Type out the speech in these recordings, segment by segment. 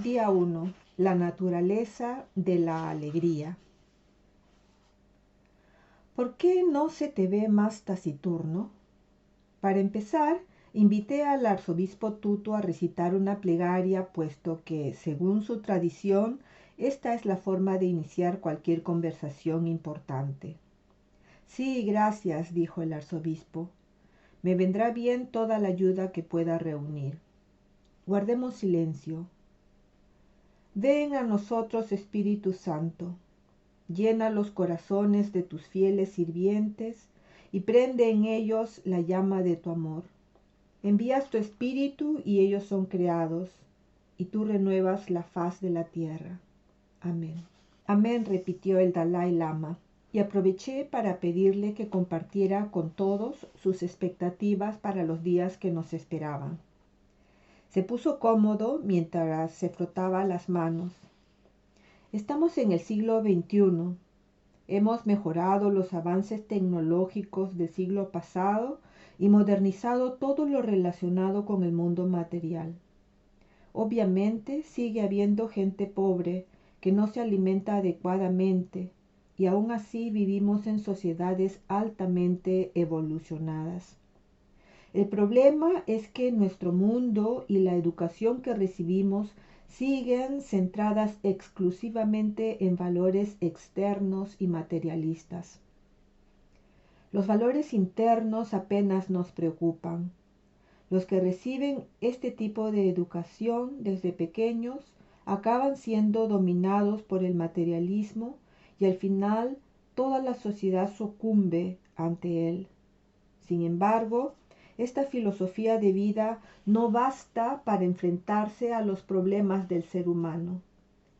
Día 1. La naturaleza de la alegría. ¿Por qué no se te ve más taciturno? Para empezar, invité al arzobispo Tutu a recitar una plegaria, puesto que, según su tradición, esta es la forma de iniciar cualquier conversación importante. Sí, gracias, dijo el arzobispo. Me vendrá bien toda la ayuda que pueda reunir. Guardemos silencio. Ven a nosotros, Espíritu Santo. Llena los corazones de tus fieles sirvientes y prende en ellos la llama de tu amor. Envías tu espíritu y ellos son creados, y tú renuevas la faz de la tierra. Amén. Amén, repitió el Dalai Lama, y aproveché para pedirle que compartiera con todos sus expectativas para los días que nos esperaban. Se puso cómodo mientras se frotaba las manos. Estamos en el siglo XXI. Hemos mejorado los avances tecnológicos del siglo pasado y modernizado todo lo relacionado con el mundo material. Obviamente sigue habiendo gente pobre que no se alimenta adecuadamente y aún así vivimos en sociedades altamente evolucionadas. El problema es que nuestro mundo y la educación que recibimos siguen centradas exclusivamente en valores externos y materialistas. Los valores internos apenas nos preocupan. Los que reciben este tipo de educación desde pequeños acaban siendo dominados por el materialismo y al final toda la sociedad sucumbe ante él. Sin embargo, esta filosofía de vida no basta para enfrentarse a los problemas del ser humano.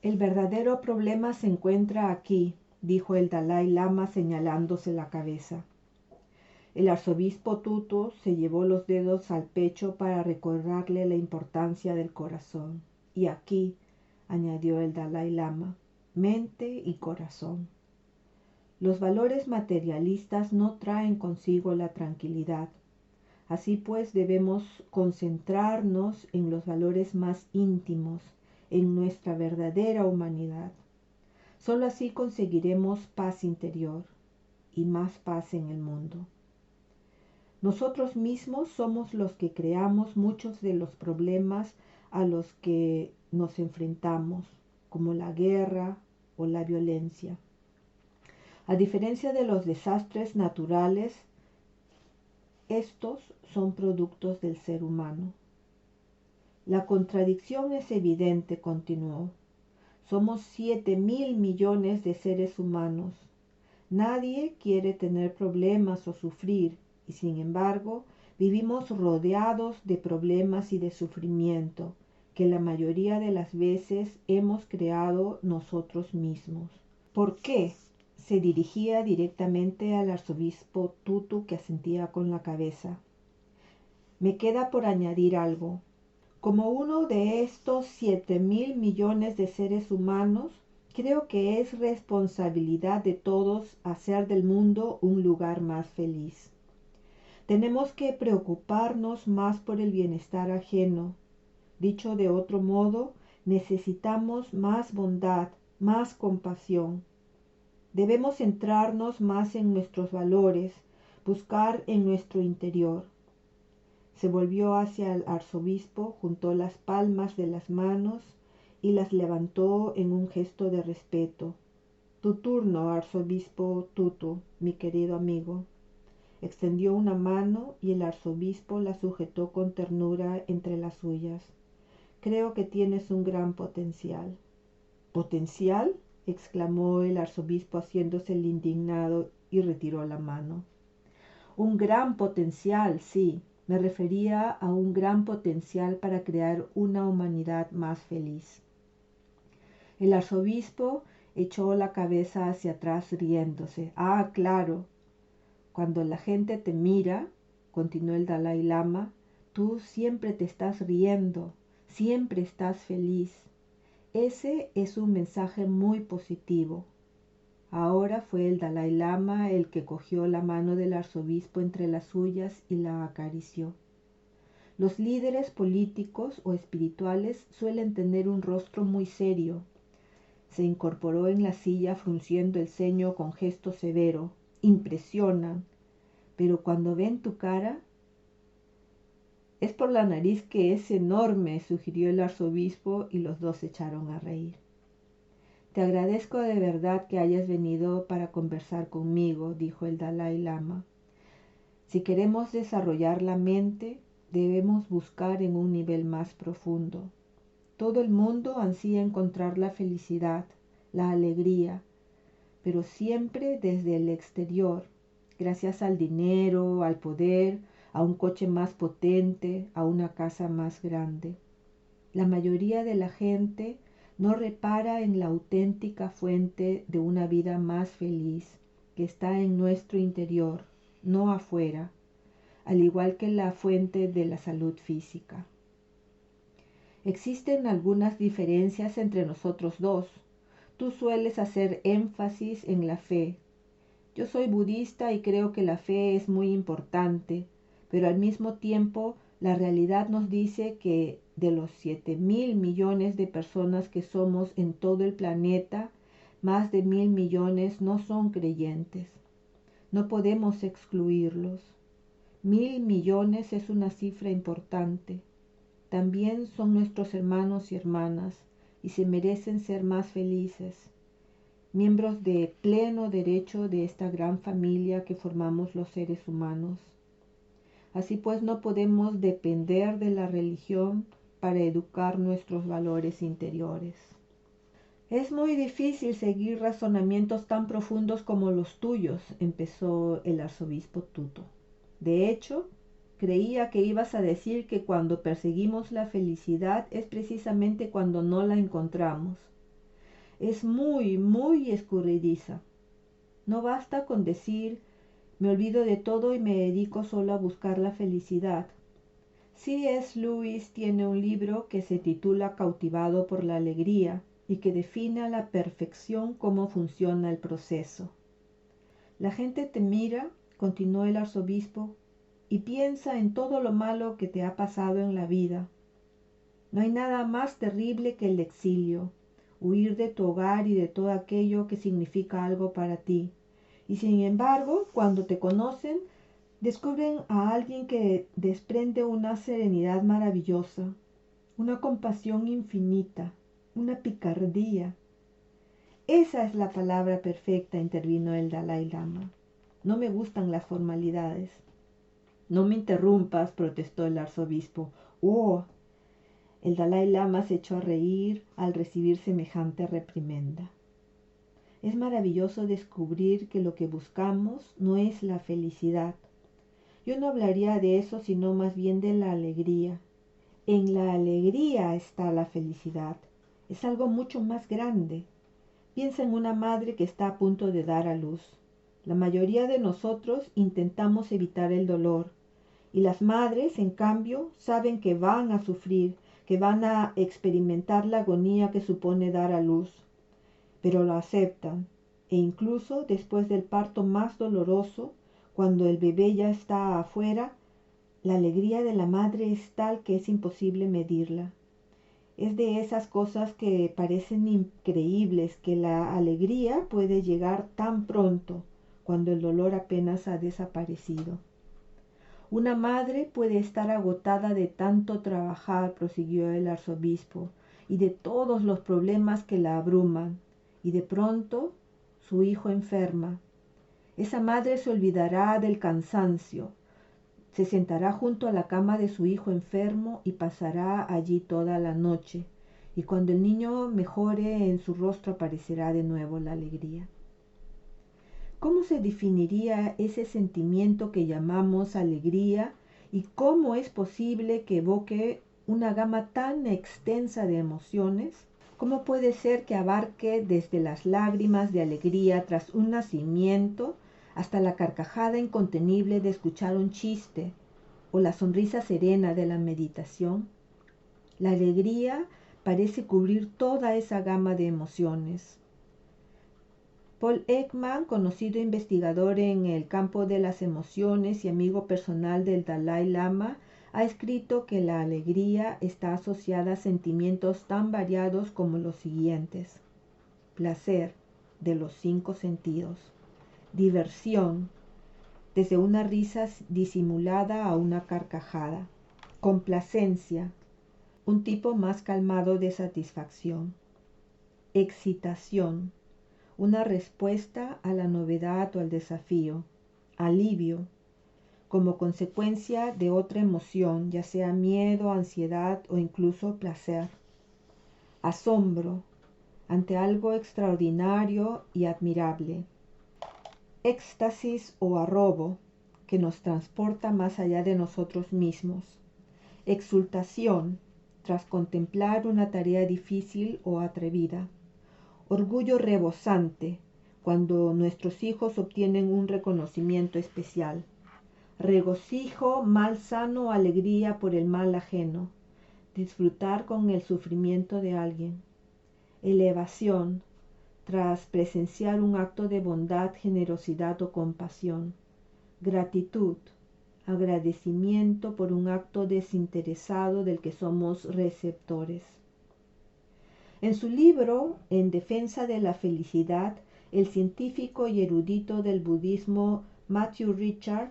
El verdadero problema se encuentra aquí, dijo el Dalai Lama señalándose la cabeza. El arzobispo Tutu se llevó los dedos al pecho para recordarle la importancia del corazón. Y aquí, añadió el Dalai Lama, mente y corazón. Los valores materialistas no traen consigo la tranquilidad. Así pues, debemos concentrarnos en los valores más íntimos, en nuestra verdadera humanidad. Solo así conseguiremos paz interior y más paz en el mundo. Nosotros mismos somos los que creamos muchos de los problemas a los que nos enfrentamos, como la guerra o la violencia. A diferencia de los desastres naturales, estos son productos del ser humano. La contradicción es evidente, continuó. Somos 7.000 millones de seres humanos. Nadie quiere tener problemas o sufrir, y sin embargo, vivimos rodeados de problemas y de sufrimiento, que la mayoría de las veces hemos creado nosotros mismos. ¿Por qué? Se dirigía directamente al arzobispo Tutu, que asentía con la cabeza. Me queda por añadir algo. Como uno de estos 7.000 millones de seres humanos, creo que es responsabilidad de todos hacer del mundo un lugar más feliz. Tenemos que preocuparnos más por el bienestar ajeno. Dicho de otro modo, necesitamos más bondad, más compasión. Debemos centrarnos más en nuestros valores, buscar en nuestro interior. Se volvió hacia el arzobispo, juntó las palmas de las manos y las levantó en un gesto de respeto. Tu turno, arzobispo Tutu, mi querido amigo. Extendió una mano y el arzobispo la sujetó con ternura entre las suyas. Creo que tienes un gran potencial. ¿Potencial? Exclamó el arzobispo haciéndose el indignado y retiró la mano. Un gran potencial, sí. Me refería a un gran potencial para crear una humanidad más feliz. El arzobispo echó la cabeza hacia atrás riéndose. Ah, claro. Cuando la gente te mira, continuó el Dalai Lama, tú siempre te estás riendo, siempre estás feliz. Ese es un mensaje muy positivo. Ahora fue el Dalai Lama el que cogió la mano del arzobispo entre las suyas y la acarició. Los líderes políticos o espirituales suelen tener un rostro muy serio. Se incorporó en la silla frunciendo el ceño con gesto severo. Impresionan, pero cuando ven tu cara... Es por la nariz que es enorme, sugirió el arzobispo y los dos se echaron a reír. Te agradezco de verdad que hayas venido para conversar conmigo, dijo el Dalai Lama. Si queremos desarrollar la mente, debemos buscar en un nivel más profundo. Todo el mundo ansía encontrar la felicidad, la alegría, pero siempre desde el exterior, gracias al dinero, al poder, a un coche más potente, a una casa más grande. La mayoría de la gente no repara en la auténtica fuente de una vida más feliz, que está en nuestro interior, no afuera, al igual que la fuente de la salud física. Existen algunas diferencias entre nosotros dos. Tú sueles hacer énfasis en la fe. Yo soy budista y creo que la fe es muy importante, pero al mismo tiempo la realidad nos dice que de los 7.000 millones de personas que somos en todo el planeta, más de 1.000 millones no son creyentes. No podemos excluirlos. 1.000 millones es una cifra importante. También son nuestros hermanos y hermanas y se merecen ser más felices, miembros de pleno derecho de esta gran familia que formamos los seres humanos. Así pues, no podemos depender de la religión para educar nuestros valores interiores. Es muy difícil seguir razonamientos tan profundos como los tuyos, empezó el arzobispo Tutu. De hecho, creía que ibas a decir que cuando perseguimos la felicidad es precisamente cuando no la encontramos. Es muy, muy escurridiza. No basta con decir, me olvido de todo y me dedico solo a buscar la felicidad. C.S. Lewis tiene un libro que se titula Cautivado por la alegría y que define a la perfección cómo funciona el proceso. La gente te mira, continuó el arzobispo, y piensa en todo lo malo que te ha pasado en la vida. No hay nada más terrible que el exilio, huir de tu hogar y de todo aquello que significa algo para ti. Y sin embargo, cuando te conocen, descubren a alguien que desprende una serenidad maravillosa, una compasión infinita, una picardía. Esa es la palabra perfecta, intervino el Dalai Lama. No me gustan las formalidades. No me interrumpas, protestó el arzobispo. ¡Oh! El Dalai Lama se echó a reír al recibir semejante reprimenda. Es maravilloso descubrir que lo que buscamos no es la felicidad. Yo no hablaría de eso, sino más bien de la alegría. En la alegría está la felicidad. Es algo mucho más grande. Piensa en una madre que está a punto de dar a luz. La mayoría de nosotros intentamos evitar el dolor. Y las madres, en cambio, saben que van a sufrir, que van a experimentar la agonía que supone dar a luz. Pero lo aceptan. E incluso después del parto más doloroso, cuando el bebé ya está afuera, la alegría de la madre es tal que es imposible medirla. Es de esas cosas que parecen increíbles que la alegría puede llegar tan pronto, cuando el dolor apenas ha desaparecido. Una madre puede estar agotada de tanto trabajar, prosiguió el arzobispo, y de todos los problemas que la abruman, y de pronto su hijo enferma. Esa madre se olvidará del cansancio, se sentará junto a la cama de su hijo enfermo y pasará allí toda la noche, y cuando el niño mejore en su rostro aparecerá de nuevo la alegría. ¿Cómo se definiría ese sentimiento que llamamos alegría y cómo es posible que evoque una gama tan extensa de emociones? ¿Cómo puede ser que abarque desde las lágrimas de alegría tras un nacimiento hasta la carcajada incontenible de escuchar un chiste o la sonrisa serena de la meditación? La alegría parece cubrir toda esa gama de emociones. Paul Ekman, conocido investigador en el campo de las emociones y amigo personal del Dalai Lama, ha escrito que la alegría está asociada a sentimientos tan variados como los siguientes: placer, de los 5 sentidos; diversión, desde una risa disimulada a una carcajada; complacencia, un tipo más calmado de satisfacción; excitación, una respuesta a la novedad o al desafío; alivio, como consecuencia de otra emoción, ya sea miedo, ansiedad o incluso placer; asombro, ante algo extraordinario y admirable; éxtasis o arrobo, que nos transporta más allá de nosotros mismos; exultación, tras contemplar una tarea difícil o atrevida; orgullo rebosante, cuando nuestros hijos obtienen un reconocimiento especial; regocijo malsano o alegría por el mal ajeno; disfrutar con el sufrimiento de alguien; elevación, tras presenciar un acto de bondad, generosidad o compasión; gratitud, agradecimiento por un acto desinteresado del que somos receptores. En su libro En defensa de la felicidad, el científico y erudito del budismo Matthew Richard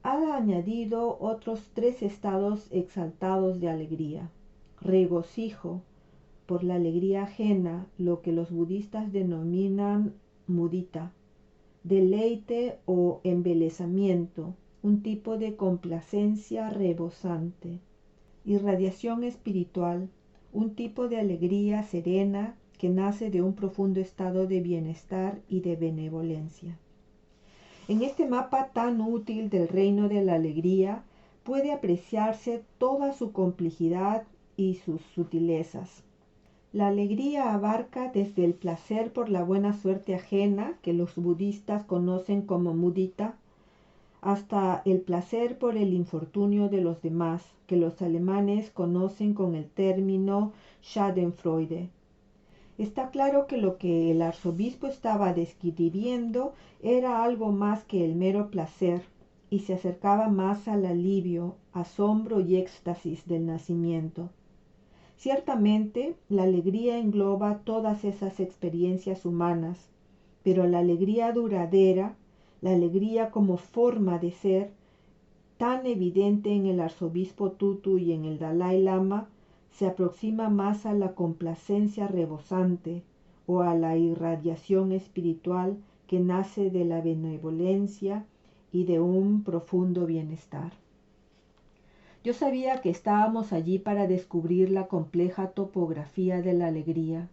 ha añadido otros 3 estados exaltados de alegría: regocijo, por la alegría ajena, lo que los budistas denominan mudita; deleite o embelesamiento, un tipo de complacencia rebosante; irradiación espiritual, un tipo de alegría serena que nace de un profundo estado de bienestar y de benevolencia. En este mapa tan útil del reino de la alegría puede apreciarse toda su complejidad y sus sutilezas. La alegría abarca desde el placer por la buena suerte ajena, que los budistas conocen como mudita, hasta el placer por el infortunio de los demás, que los alemanes conocen con el término Schadenfreude. Está claro que lo que el arzobispo estaba describiendo era algo más que el mero placer, y se acercaba más al alivio, asombro y éxtasis del nacimiento. Ciertamente, la alegría engloba todas esas experiencias humanas, pero la alegría duradera, la alegría como forma de ser, tan evidente en el arzobispo Tutu y en el Dalai Lama, se aproxima más a la complacencia rebosante o a la irradiación espiritual que nace de la benevolencia y de un profundo bienestar. Yo sabía que estábamos allí para descubrir la compleja topografía de la alegría.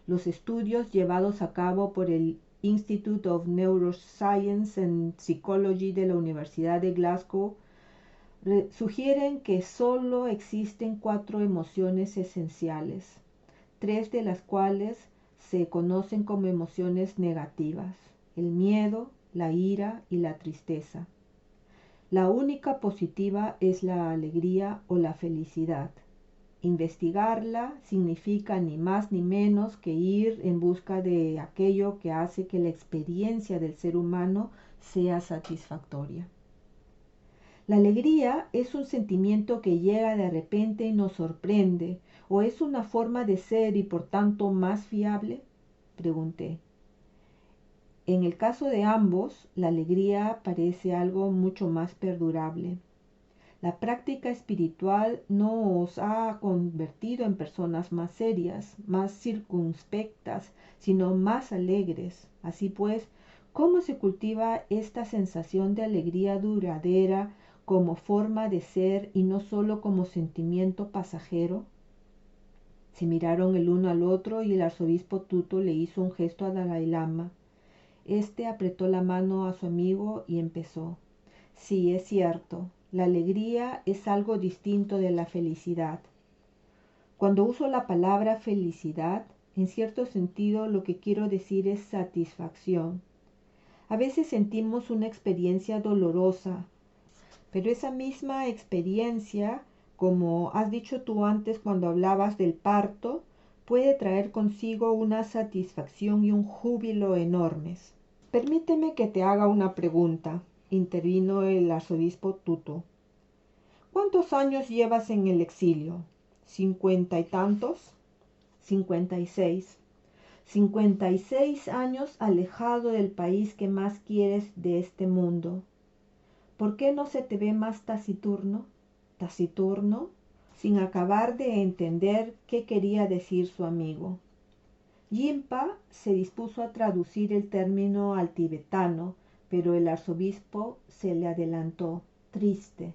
Los estudios llevados a cabo por el Institute of Neuroscience and Psychology de la Universidad de Glasgow sugieren que solo existen 4 emociones esenciales, 3 de las cuales se conocen como emociones negativas: el miedo, la ira y la tristeza. La única positiva es la alegría o la felicidad. Investigarla significa ni más ni menos que ir en busca de aquello que hace que la experiencia del ser humano sea satisfactoria. La alegría es un sentimiento que llega de repente y nos sorprende, ¿o es una forma de ser y por tanto más fiable?, pregunté. En el caso de ambos, la alegría parece algo mucho más perdurable. La práctica espiritual nos ha convertido en personas más serias, más circunspectas, sino más alegres. Así pues, ¿cómo se cultiva esta sensación de alegría duradera como forma de ser y no solo como sentimiento pasajero? Se miraron el uno al otro y el arzobispo Tutu le hizo un gesto a Dalai Lama. Este apretó la mano a su amigo y empezó. Sí, es cierto, la alegría es algo distinto de la felicidad. Cuando uso la palabra felicidad, en cierto sentido lo que quiero decir es satisfacción. A veces sentimos una experiencia dolorosa, pero esa misma experiencia, como has dicho tú antes cuando hablabas del parto, puede traer consigo una satisfacción y un júbilo enormes. Permíteme que te haga una pregunta, intervino el arzobispo Tutu. ¿Cuántos años llevas en el exilio? ¿50 y tantos? 56. 56 años alejado del país que más quieres de este mundo. ¿Por qué no se te ve más taciturno? ¿Taciturno? Sin acabar de entender qué quería decir su amigo. Yimpa se dispuso a traducir el término al tibetano, pero el arzobispo se le adelantó, triste.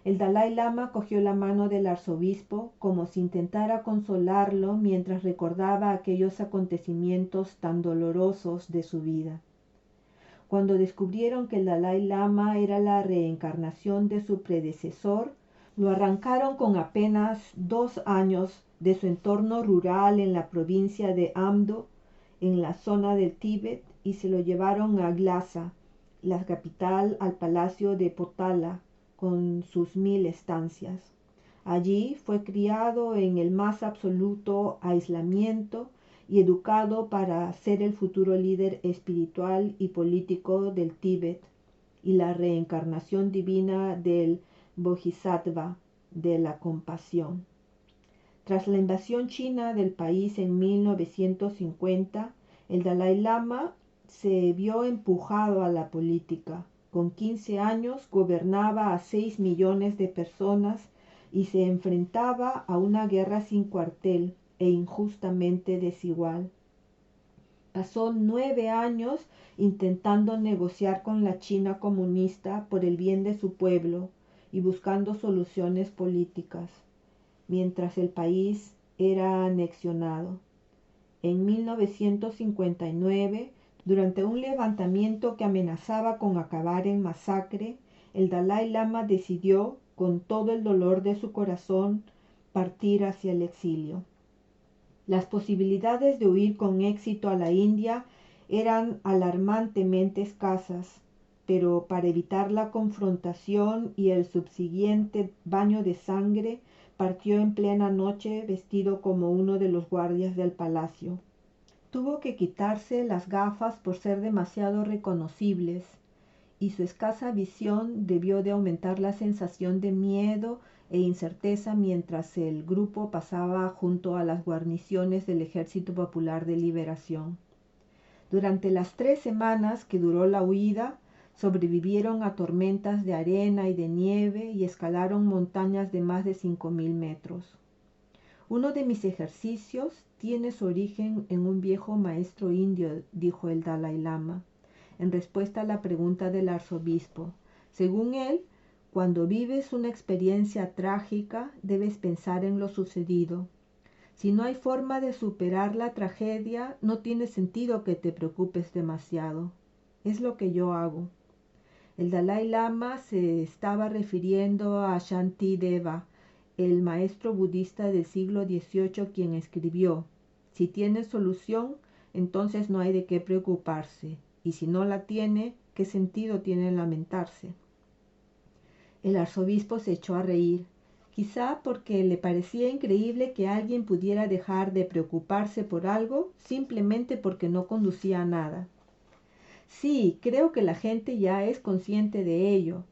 El Dalai Lama cogió la mano del arzobispo como si intentara consolarlo mientras recordaba aquellos acontecimientos tan dolorosos de su vida. Cuando descubrieron que el Dalai Lama era la reencarnación de su predecesor, lo arrancaron con apenas 2 años de su entorno rural en la provincia de Amdo, en la zona del Tíbet, y se lo llevaron a Lhasa, la capital, al palacio de Potala, con sus 1000 estancias. Allí fue criado en el más absoluto aislamiento y educado para ser el futuro líder espiritual y político del Tíbet y la reencarnación divina del Bodhisattva de la compasión. Tras la invasión china del país en 1950, el Dalai Lama se vio empujado a la política. Con 15 años gobernaba a 6 millones de personas y se enfrentaba a una guerra sin cuartel e injustamente desigual. Pasó 9 años intentando negociar con la China comunista por el bien de su pueblo y buscando soluciones políticas, mientras el país era anexionado. En 1959, durante un levantamiento que amenazaba con acabar en masacre, el Dalai Lama decidió, con todo el dolor de su corazón, partir hacia el exilio. Las posibilidades de huir con éxito a la India eran alarmantemente escasas, pero para evitar la confrontación y el subsiguiente baño de sangre, partió en plena noche vestido como uno de los guardias del palacio. Tuvo que quitarse las gafas por ser demasiado reconocibles, y su escasa visión debió de aumentar la sensación de miedo e incerteza mientras el grupo pasaba junto a las guarniciones del Ejército Popular de Liberación. Durante las 3 semanas que duró la huida, sobrevivieron a tormentas de arena y de nieve y escalaron montañas de más de 5000 metros. Uno de mis ejercicios tiene su origen en un viejo maestro indio, dijo el Dalai Lama, en respuesta a la pregunta del arzobispo. Según él, cuando vives una experiencia trágica, debes pensar en lo sucedido. Si no hay forma de superar la tragedia, no tiene sentido que te preocupes demasiado. Es lo que yo hago. El Dalai Lama se estaba refiriendo a Shantideva, el maestro budista del siglo XVIII, quien escribió: si tiene solución, entonces no hay de qué preocuparse, y si no la tiene, ¿qué sentido tiene lamentarse? El arzobispo se echó a reír, quizá porque le parecía increíble que alguien pudiera dejar de preocuparse por algo simplemente porque no conducía a nada. Sí, creo que la gente ya es consciente de ello.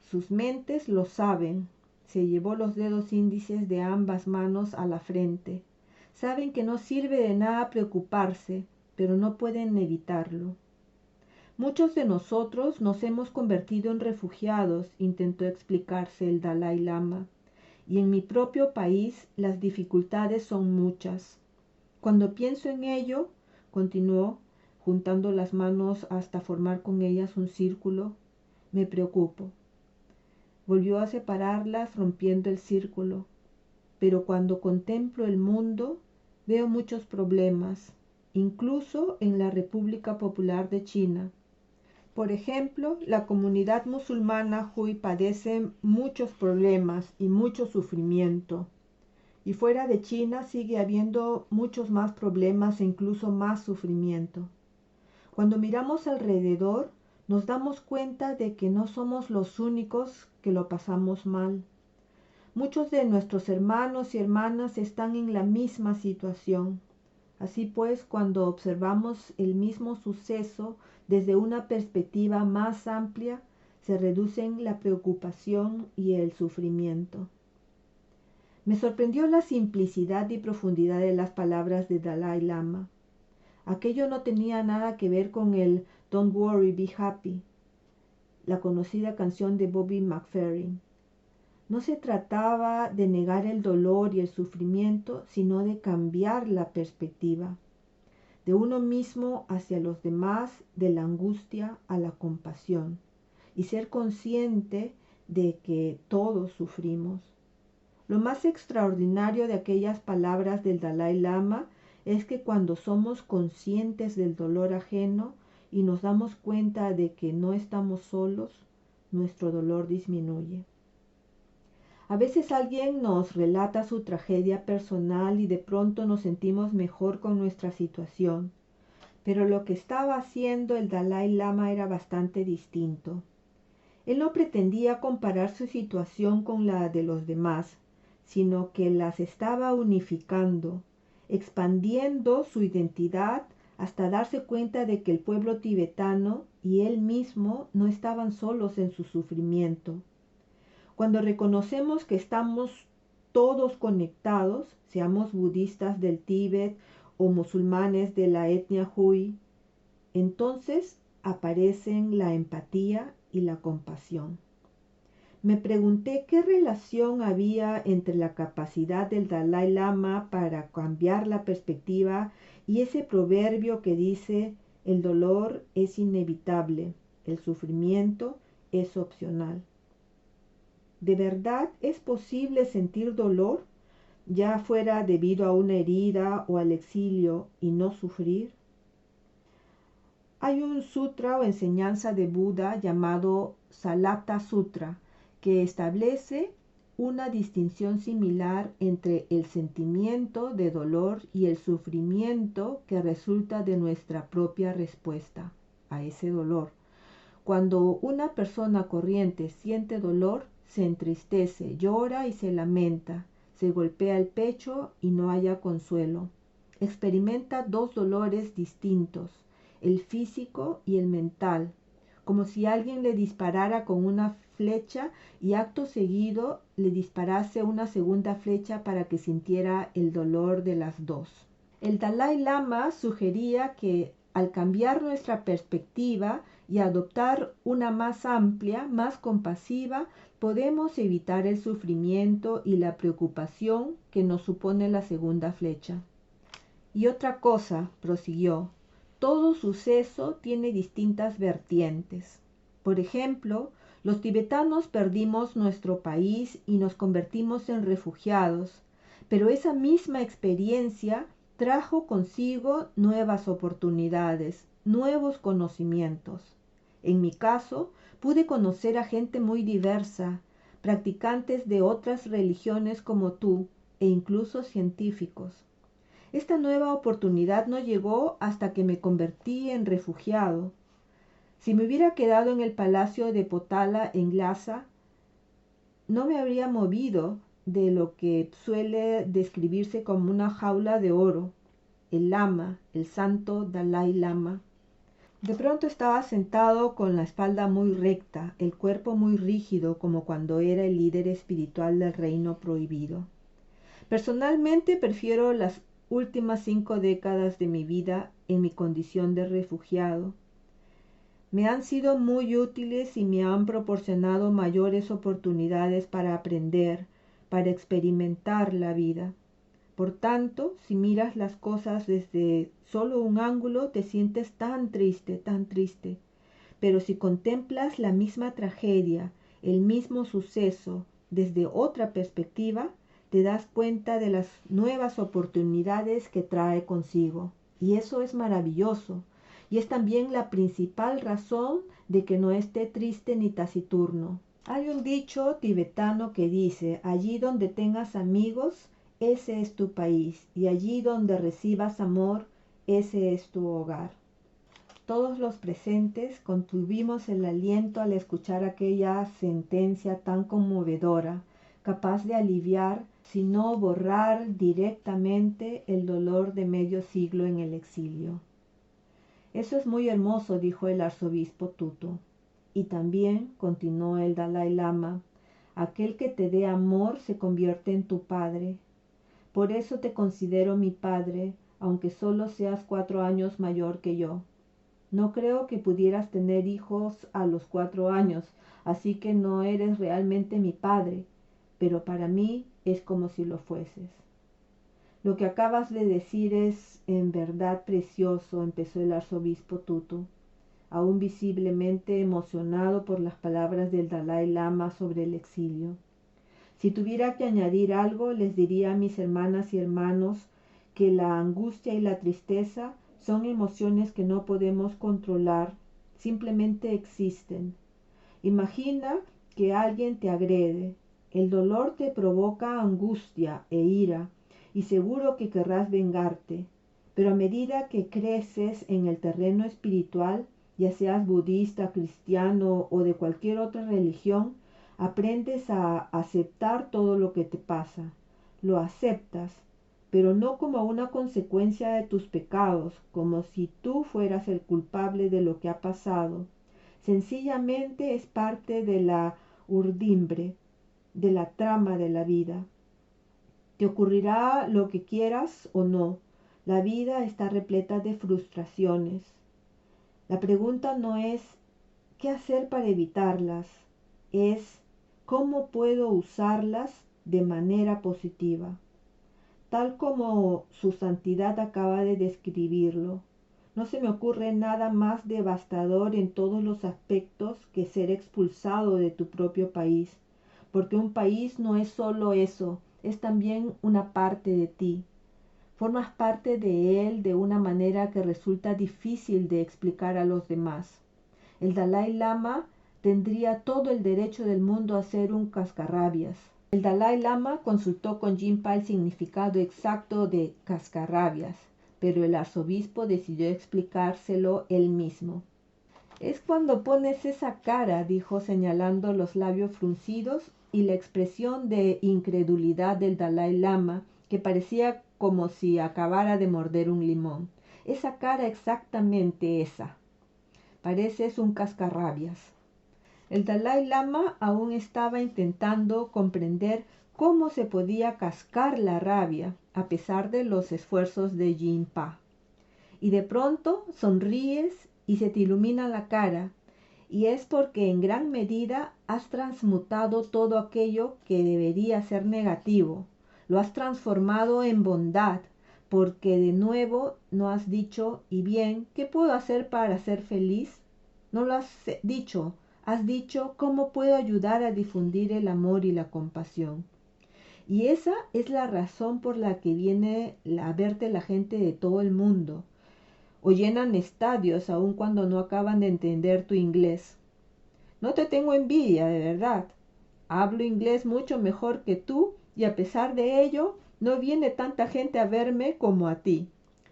Sus mentes lo saben. Se llevó los dedos índices de ambas manos a la frente. Saben que no sirve de nada preocuparse, pero no pueden evitarlo. Muchos de nosotros nos hemos convertido en refugiados, intentó explicarse el Dalai Lama, y en mi propio país las dificultades son muchas. Cuando pienso en ello, continuó, juntando las manos hasta formar con ellas un círculo, me preocupo. Volvió a separarlas rompiendo el círculo, pero cuando contemplo el mundo veo muchos problemas, incluso en la República Popular de China. Por ejemplo, la comunidad musulmana Hui padece muchos problemas y mucho sufrimiento. Y fuera de China sigue habiendo muchos más problemas e incluso más sufrimiento. Cuando miramos alrededor, nos damos cuenta de que no somos los únicos que lo pasamos mal. Muchos de nuestros hermanos y hermanas están en la misma situación. Así pues, cuando observamos el mismo suceso desde una perspectiva más amplia, se reducen la preocupación y el sufrimiento. Me sorprendió la simplicidad y profundidad de las palabras de Dalai Lama. Aquello no tenía nada que ver con el Don't Worry, Be Happy, la conocida canción de Bobby McFerrin. No se trataba de negar el dolor y el sufrimiento, sino de cambiar la perspectiva, de uno mismo hacia los demás, de la angustia a la compasión, y ser consciente de que todos sufrimos. Lo más extraordinario de aquellas palabras del Dalai Lama es que cuando somos conscientes del dolor ajeno y nos damos cuenta de que no estamos solos, nuestro dolor disminuye. A veces alguien nos relata su tragedia personal y de pronto nos sentimos mejor con nuestra situación, pero lo que estaba haciendo el Dalai Lama era bastante distinto. Él no pretendía comparar su situación con la de los demás, sino que las estaba unificando, expandiendo su identidad hasta darse cuenta de que el pueblo tibetano y él mismo no estaban solos en su sufrimiento. Cuando reconocemos que estamos todos conectados, seamos budistas del Tíbet o musulmanes de la etnia Hui, entonces aparecen la empatía y la compasión. Me pregunté qué relación había entre la capacidad del Dalai Lama para cambiar la perspectiva y ese proverbio que dice: el dolor es inevitable, el sufrimiento es opcional. ¿De verdad es posible sentir dolor, ya fuera debido a una herida o al exilio, y no sufrir? Hay un sutra o enseñanza de Buda llamado Salata Sutra, que establece una distinción similar entre el sentimiento de dolor y el sufrimiento que resulta de nuestra propia respuesta a ese dolor. Cuando una persona corriente siente dolor, se entristece, llora y se lamenta, se golpea el pecho y no halla consuelo. Experimenta dos dolores distintos, el físico y el mental, como si alguien le disparara con una flecha y acto seguido le disparase una segunda flecha para que sintiera el dolor de las dos. El Dalai Lama sugería que al cambiar nuestra perspectiva y adoptar una más amplia, más compasiva, podemos evitar el sufrimiento y la preocupación que nos supone la segunda flecha. Y otra cosa, prosiguió, todo suceso tiene distintas vertientes. Por ejemplo, los tibetanos perdimos nuestro país y nos convertimos en refugiados, pero esa misma experiencia trajo consigo nuevas oportunidades, nuevos conocimientos. En mi caso, pude conocer a gente muy diversa, practicantes de otras religiones como tú, e incluso científicos. Esta nueva oportunidad no llegó hasta que me convertí en refugiado. Si me hubiera quedado en el palacio de Potala en Lhasa, no me habría movido de lo que suele describirse como una jaula de oro, el lama, el santo Dalai Lama. De pronto estaba sentado con la espalda muy recta, el cuerpo muy rígido, como cuando era el líder espiritual del reino prohibido. Personalmente prefiero las últimas 5 décadas de mi vida en mi condición de refugiado. Me han sido muy útiles y me han proporcionado mayores oportunidades para aprender, para experimentar la vida. Por tanto, si miras las cosas desde solo un ángulo, te sientes tan triste, tan triste. Pero si contemplas la misma tragedia, el mismo suceso, desde otra perspectiva, te das cuenta de las nuevas oportunidades que trae consigo. Y eso es maravilloso. Y es también la principal razón de que no esté triste ni taciturno. Hay un dicho tibetano que dice: allí donde tengas amigos, ese es tu país, y allí donde recibas amor, ese es tu hogar. Todos los presentes contuvimos el aliento al escuchar aquella sentencia tan conmovedora, capaz de aliviar, si no borrar directamente, el dolor de medio siglo en el exilio. Eso es muy hermoso, dijo el arzobispo Tutu. Y también, continuó el Dalai Lama, aquel que te dé amor se convierte en tu padre. Por eso te considero mi padre, aunque solo seas 4 años mayor que yo. No creo que pudieras tener hijos a los 4 años, así que no eres realmente mi padre, pero para mí es como si lo fueses. Lo que acabas de decir es en verdad precioso, empezó el arzobispo Tutu, aún visiblemente emocionado por las palabras del Dalai Lama sobre el exilio. Si tuviera que añadir algo, les diría a mis hermanas y hermanos que la angustia y la tristeza son emociones que no podemos controlar, simplemente existen. Imagina que alguien te agrede. El dolor te provoca angustia e ira, y seguro que querrás vengarte. Pero a medida que creces en el terreno espiritual, ya seas budista, cristiano o de cualquier otra religión, aprendes a aceptar todo lo que te pasa. Lo aceptas, pero no como una consecuencia de tus pecados, como si tú fueras el culpable de lo que ha pasado. Sencillamente es parte de la urdimbre, de la trama de la vida. Te ocurrirá lo que quieras o no. La vida está repleta de frustraciones. La pregunta no es qué hacer para evitarlas, es cómo puedo usarlas de manera positiva, tal como su santidad acaba de describirlo. No se me ocurre nada más devastador en todos los aspectos que ser expulsado de tu propio país, porque un país no es solo eso, es también una parte de ti. Formas parte de él de una manera que resulta difícil de explicar a los demás. El Dalai Lama tendría todo el derecho del mundo a ser un cascarrabias. El Dalai Lama consultó con Jinpa el significado exacto de cascarrabias, pero el arzobispo decidió explicárselo él mismo. Es cuando pones esa cara, dijo señalando los labios fruncidos y la expresión de incredulidad del Dalai Lama, que parecía como si acabara de morder un limón. Esa cara exactamente esa. Pareces un cascarrabias. El Dalai Lama aún estaba intentando comprender cómo se podía cascar la rabia, a pesar de los esfuerzos de Jinpa. Y de pronto sonríes y se te ilumina la cara, y es porque en gran medida has transmutado todo aquello que debería ser negativo, lo has transformado en bondad, porque de nuevo no has dicho, ¿y bien, qué puedo hacer para ser feliz? No lo has dicho, has dicho, ¿cómo puedo ayudar a difundir el amor y la compasión? Y esa es la razón por la que viene a verte la gente de todo el mundo, o llenan estadios aun cuando no acaban de entender tu inglés. No te tengo envidia, de verdad. Hablo inglés mucho mejor que tú y a pesar de ello no viene tanta gente a verme como a ti.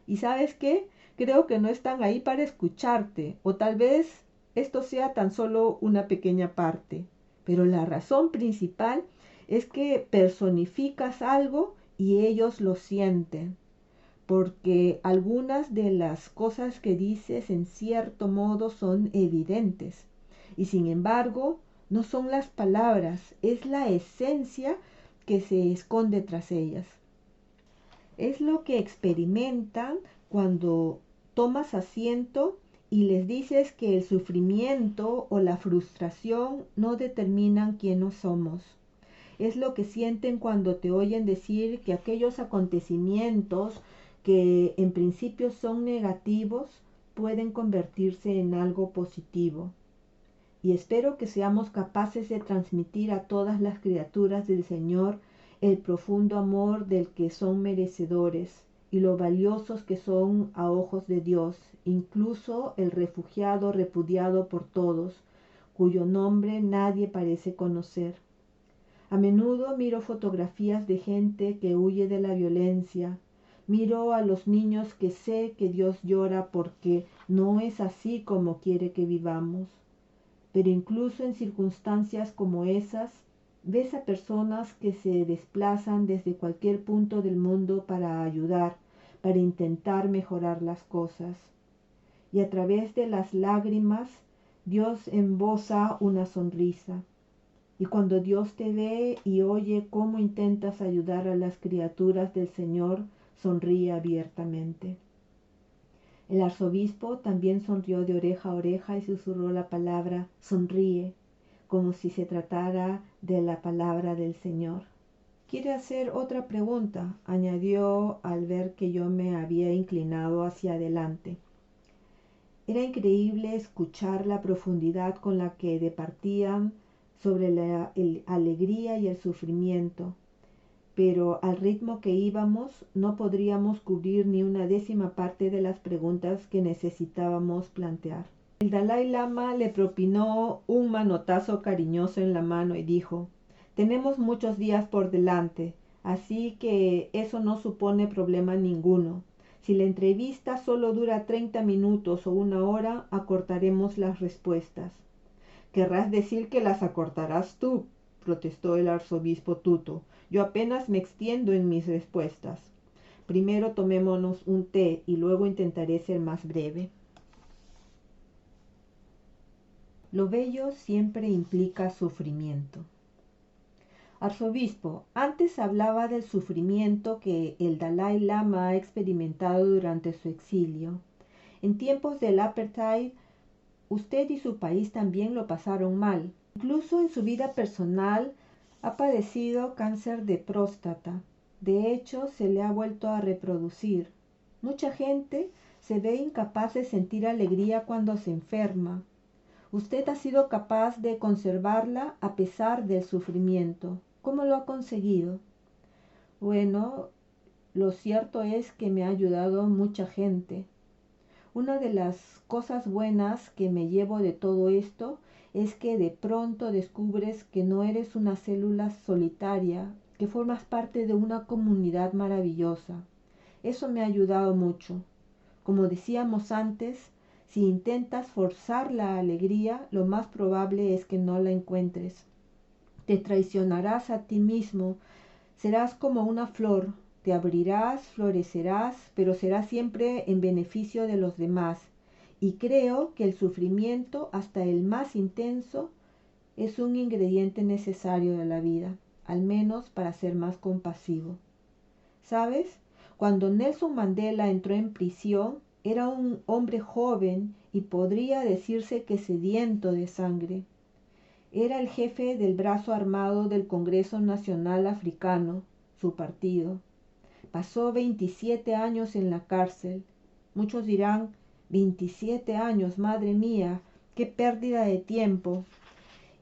¿Y sabes qué? Creo que no están ahí para escucharte, o tal vez esto sea tan solo una pequeña parte. Pero la razón principal es que personificas algo y ellos lo sienten, porque algunas de las cosas que dices en cierto modo son evidentes y sin embargo no son las palabras, es la esencia que se esconde tras ellas. Es lo que experimentan cuando tomas asiento y les dices que el sufrimiento o la frustración no determinan quiénes somos. Es lo que sienten cuando te oyen decir que aquellos acontecimientos que en principio son negativos pueden convertirse en algo positivo. Y espero que seamos capaces de transmitir a todas las criaturas del Señor el profundo amor del que son merecedores y lo valiosos que son a ojos de Dios, incluso el refugiado repudiado por todos, cuyo nombre nadie parece conocer. A menudo miro fotografías de gente que huye de la violencia. Miro a los niños que sé que Dios llora porque no es así como quiere que vivamos. Pero incluso en circunstancias como esas, ves a personas que se desplazan desde cualquier punto del mundo para ayudar, para intentar mejorar las cosas. Y a través de las lágrimas Dios emboza una sonrisa. Y cuando Dios te ve y oye cómo intentas ayudar a las criaturas del Señor, sonríe abiertamente. El arzobispo también sonrió de oreja a oreja y susurró la palabra sonríe, como si se tratara de la palabra del Señor. ¿Quiere hacer otra pregunta?, añadió al ver que yo me había inclinado hacia adelante. Era increíble escuchar la profundidad con la que departían sobre la alegría y el sufrimiento, pero al ritmo que íbamos no podríamos cubrir ni una décima parte de las preguntas que necesitábamos plantear. El Dalai Lama le propinó un manotazo cariñoso en la mano y dijo: «Tenemos muchos días por delante, así que eso no supone problema ninguno. Si la entrevista solo dura 30 minutos o una hora, acortaremos las respuestas». «Querrás decir que las acortarás tú», protestó el arzobispo Tutu. «Yo apenas me extiendo en mis respuestas. Primero tomémonos un té y luego intentaré ser más breve». Lo bello siempre implica sufrimiento. Arzobispo, antes hablaba del sufrimiento que el Dalai Lama ha experimentado durante su exilio. En tiempos del apartheid, usted y su país también lo pasaron mal. Incluso en su vida personal ha padecido cáncer de próstata. De hecho, se le ha vuelto a reproducir. Mucha gente se ve incapaz de sentir alegría cuando se enferma. Usted ha sido capaz de conservarla a pesar del sufrimiento. ¿Cómo lo ha conseguido? Bueno, lo cierto es que me ha ayudado mucha gente. Una de las cosas buenas que me llevo de todo esto es que de pronto descubres que no eres una célula solitaria, que formas parte de una comunidad maravillosa. Eso me ha ayudado mucho. Como decíamos antes, si intentas forzar la alegría, lo más probable es que no la encuentres. Te traicionarás a ti mismo, serás como una flor, te abrirás, florecerás, pero será siempre en beneficio de los demás. Y creo que el sufrimiento, hasta el más intenso, es un ingrediente necesario de la vida, al menos para ser más compasivo. ¿Sabes? Cuando Nelson Mandela entró en prisión, era un hombre joven y podría decirse que sediento de sangre. Era el jefe del brazo armado del Congreso Nacional Africano, su partido. Pasó 27 años en la cárcel. Muchos dirán, 27 años, madre mía, qué pérdida de tiempo.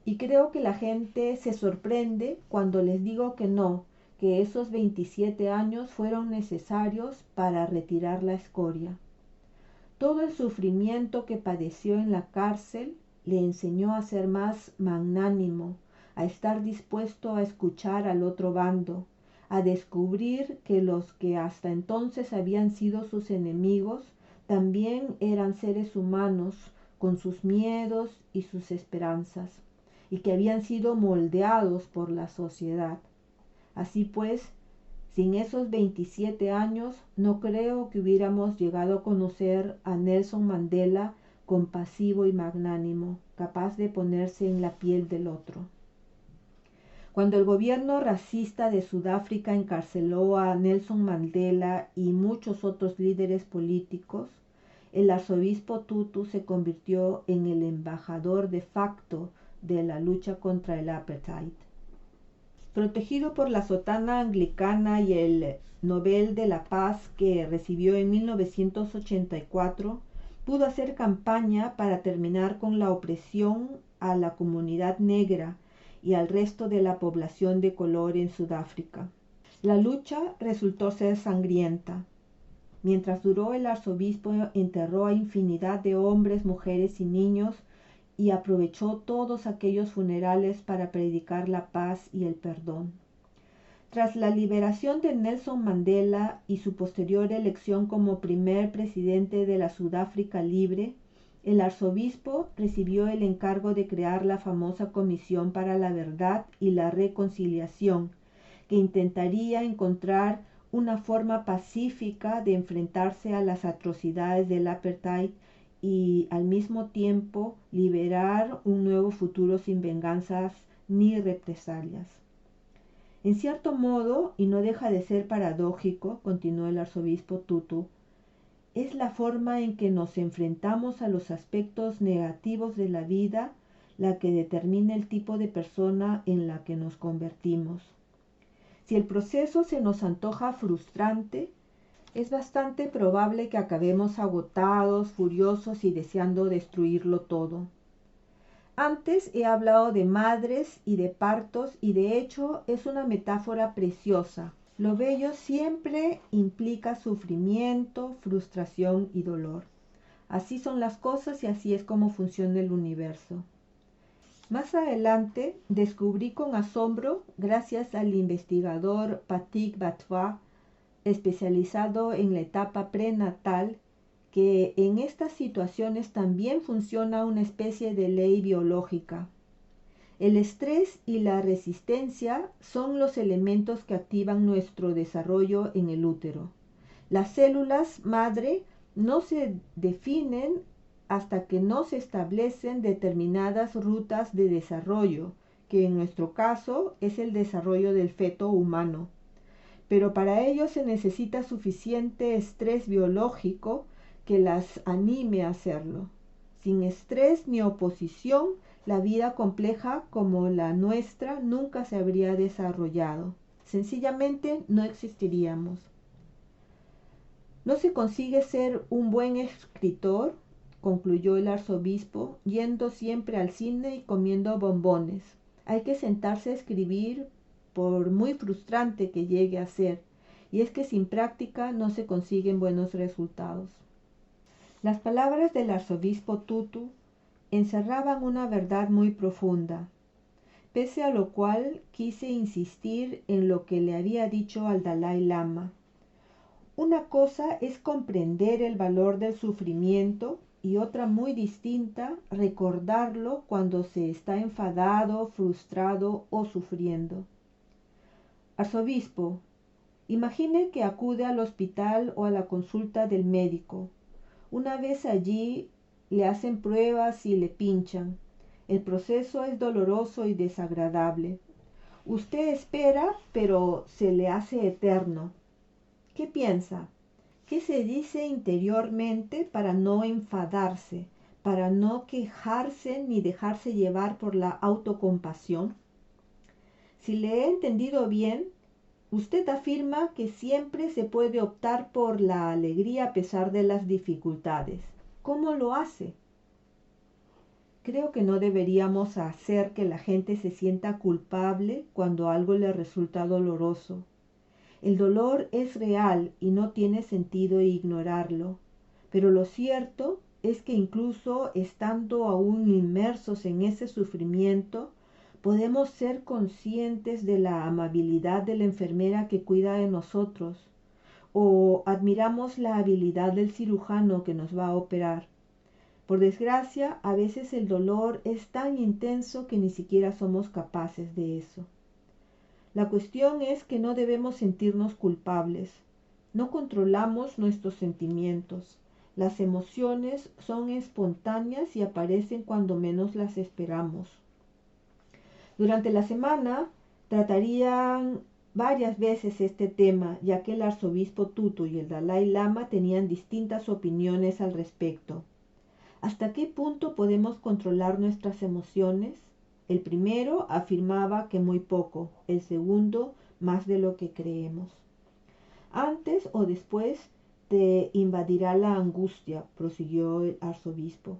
Y creo que la gente se sorprende cuando les digo que no, que esos 27 años fueron necesarios para retirar la escoria. Todo el sufrimiento que padeció en la cárcel le enseñó a ser más magnánimo, a estar dispuesto a escuchar al otro bando, a descubrir que los que hasta entonces habían sido sus enemigos también eran seres humanos con sus miedos y sus esperanzas, y que habían sido moldeados por la sociedad. Así pues, sin esos 27 años, no creo que hubiéramos llegado a conocer a Nelson Mandela compasivo y magnánimo, capaz de ponerse en la piel del otro. Cuando el gobierno racista de Sudáfrica encarceló a Nelson Mandela y muchos otros líderes políticos, el arzobispo Tutu se convirtió en el embajador de facto de la lucha contra el apartheid. Protegido por la sotana anglicana y el Nobel de la Paz que recibió en 1984, pudo hacer campaña para terminar con la opresión a la comunidad negra y al resto de la población de color en Sudáfrica. La lucha resultó ser sangrienta. Mientras duró, el arzobispo enterró a infinidad de hombres, mujeres y niños y aprovechó todos aquellos funerales para predicar la paz y el perdón. Tras la liberación de Nelson Mandela y su posterior elección como primer presidente de la Sudáfrica Libre, el arzobispo recibió el encargo de crear la famosa Comisión para la Verdad y la Reconciliación, que intentaría encontrar una forma pacífica de enfrentarse a las atrocidades del apartheid y al mismo tiempo liberar un nuevo futuro sin venganzas ni represalias. En cierto modo, y no deja de ser paradójico, continuó el arzobispo Tutu, es la forma en que nos enfrentamos a los aspectos negativos de la vida la que determina el tipo de persona en la que nos convertimos. Si el proceso se nos antoja frustrante, es bastante probable que acabemos agotados, furiosos y deseando destruirlo todo. Antes he hablado de madres y de partos y de hecho es una metáfora preciosa. Lo bello siempre implica sufrimiento, frustración y dolor. Así son las cosas y así es como funciona el universo. Más adelante descubrí con asombro, gracias al investigador Patrick Batois, especializado en la etapa prenatal, que en estas situaciones también funciona una especie de ley biológica. El estrés y la resistencia son los elementos que activan nuestro desarrollo en el útero. Las células madre no se definen hasta que no se establecen determinadas rutas de desarrollo, que en nuestro caso es el desarrollo del feto humano. Pero para ello se necesita suficiente estrés biológico que las anime a hacerlo. Sin estrés ni oposición, la vida compleja como la nuestra nunca se habría desarrollado. Sencillamente no existiríamos. No se consigue ser un buen escritor, concluyó el arzobispo, yendo siempre al cine y comiendo bombones. Hay que sentarse a escribir por muy frustrante que llegue a ser, y es que sin práctica no se consiguen buenos resultados. Las palabras del arzobispo Tutu encerraban una verdad muy profunda, pese a lo cual quise insistir en lo que le había dicho al Dalai Lama. Una cosa es comprender el valor del sufrimiento y otra muy distinta, recordarlo cuando se está enfadado, frustrado o sufriendo. Arzobispo, imagine que acude al hospital o a la consulta del médico. Una vez allí le hacen pruebas y le pinchan. El proceso es doloroso y desagradable. Usted espera, pero se le hace eterno. ¿Qué piensa? ¿Qué se dice interiormente para no enfadarse, para no quejarse ni dejarse llevar por la autocompasión? Si le he entendido bien, usted afirma que siempre se puede optar por la alegría a pesar de las dificultades. ¿Cómo lo hace? Creo que no deberíamos hacer que la gente se sienta culpable cuando algo le resulta doloroso. El dolor es real y no tiene sentido ignorarlo, pero lo cierto es que incluso estando aún inmersos en ese sufrimiento, podemos ser conscientes de la amabilidad de la enfermera que cuida de nosotros, o admiramos la habilidad del cirujano que nos va a operar. Por desgracia, a veces el dolor es tan intenso que ni siquiera somos capaces de eso. La cuestión es que no debemos sentirnos culpables. No controlamos nuestros sentimientos. Las emociones son espontáneas y aparecen cuando menos las esperamos. Durante la semana tratarían varias veces este tema, ya que el arzobispo Tutu y el Dalai Lama tenían distintas opiniones al respecto. ¿Hasta qué punto podemos controlar nuestras emociones? El primero afirmaba que muy poco, el segundo más de lo que creemos. Antes o después te invadirá la angustia, prosiguió el arzobispo.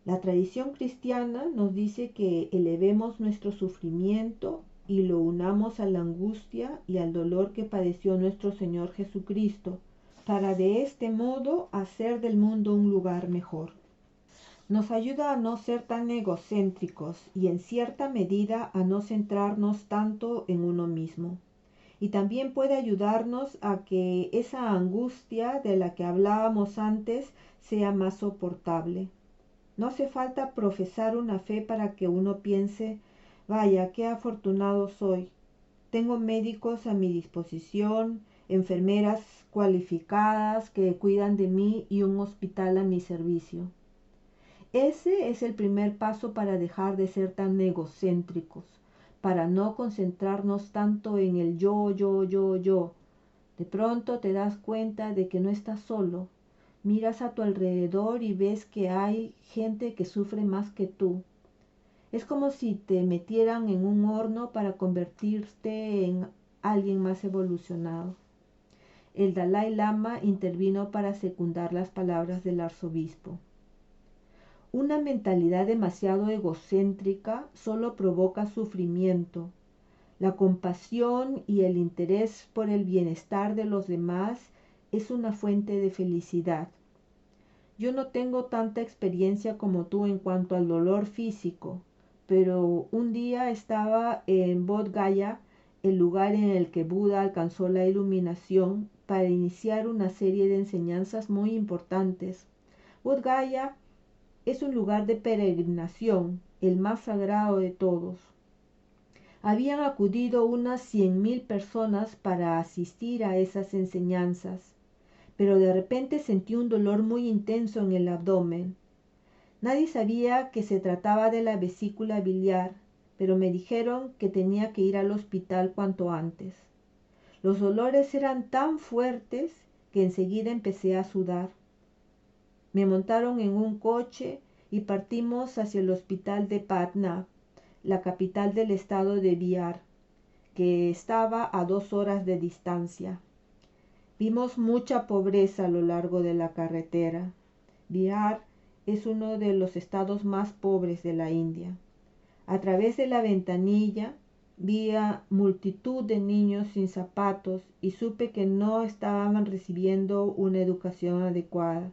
La tradición cristiana nos dice que elevemos nuestro sufrimiento y lo unamos a la angustia y al dolor que padeció nuestro Señor Jesucristo, para de este modo hacer del mundo un lugar mejor. Nos ayuda a no ser tan egocéntricos y en cierta medida a no centrarnos tanto en uno mismo. Y también puede ayudarnos a que esa angustia de la que hablábamos antes sea más soportable. No hace falta profesar una fe para que uno piense, vaya, qué afortunado soy. Tengo médicos a mi disposición, enfermeras cualificadas que cuidan de mí y un hospital a mi servicio. Ese es el primer paso para dejar de ser tan egocéntricos, para no concentrarnos tanto en el yo. De pronto te das cuenta de que no estás solo. Miras a tu alrededor y ves que hay gente que sufre más que tú. Es como si te metieran en un horno para convertirte en alguien más evolucionado. El Dalai Lama intervino para secundar las palabras del arzobispo. Una mentalidad demasiado egocéntrica solo provoca sufrimiento. La compasión y el interés por el bienestar de los demás es una fuente de felicidad. Yo no tengo tanta experiencia como tú en cuanto al dolor físico, pero un día estaba en Bodh Gaya, el lugar en el que Buda alcanzó la iluminación, para iniciar una serie de enseñanzas muy importantes. Bodh Gaya es un lugar de peregrinación, el más sagrado de todos. Habían acudido unas 100,000 personas para asistir a esas enseñanzas, pero de repente sentí un dolor muy intenso en el abdomen. Nadie sabía que se trataba de la vesícula biliar, pero me dijeron que tenía que ir al hospital cuanto antes. Los dolores eran tan fuertes que enseguida empecé a sudar. Me montaron en un coche y partimos hacia el hospital de Patna, la capital del estado de Bihar, que estaba a 2 horas de distancia. Vimos mucha pobreza a lo largo de la carretera. Bihar es uno de los estados más pobres de la India. A través de la ventanilla vi a multitud de niños sin zapatos y supe que no estaban recibiendo una educación adecuada.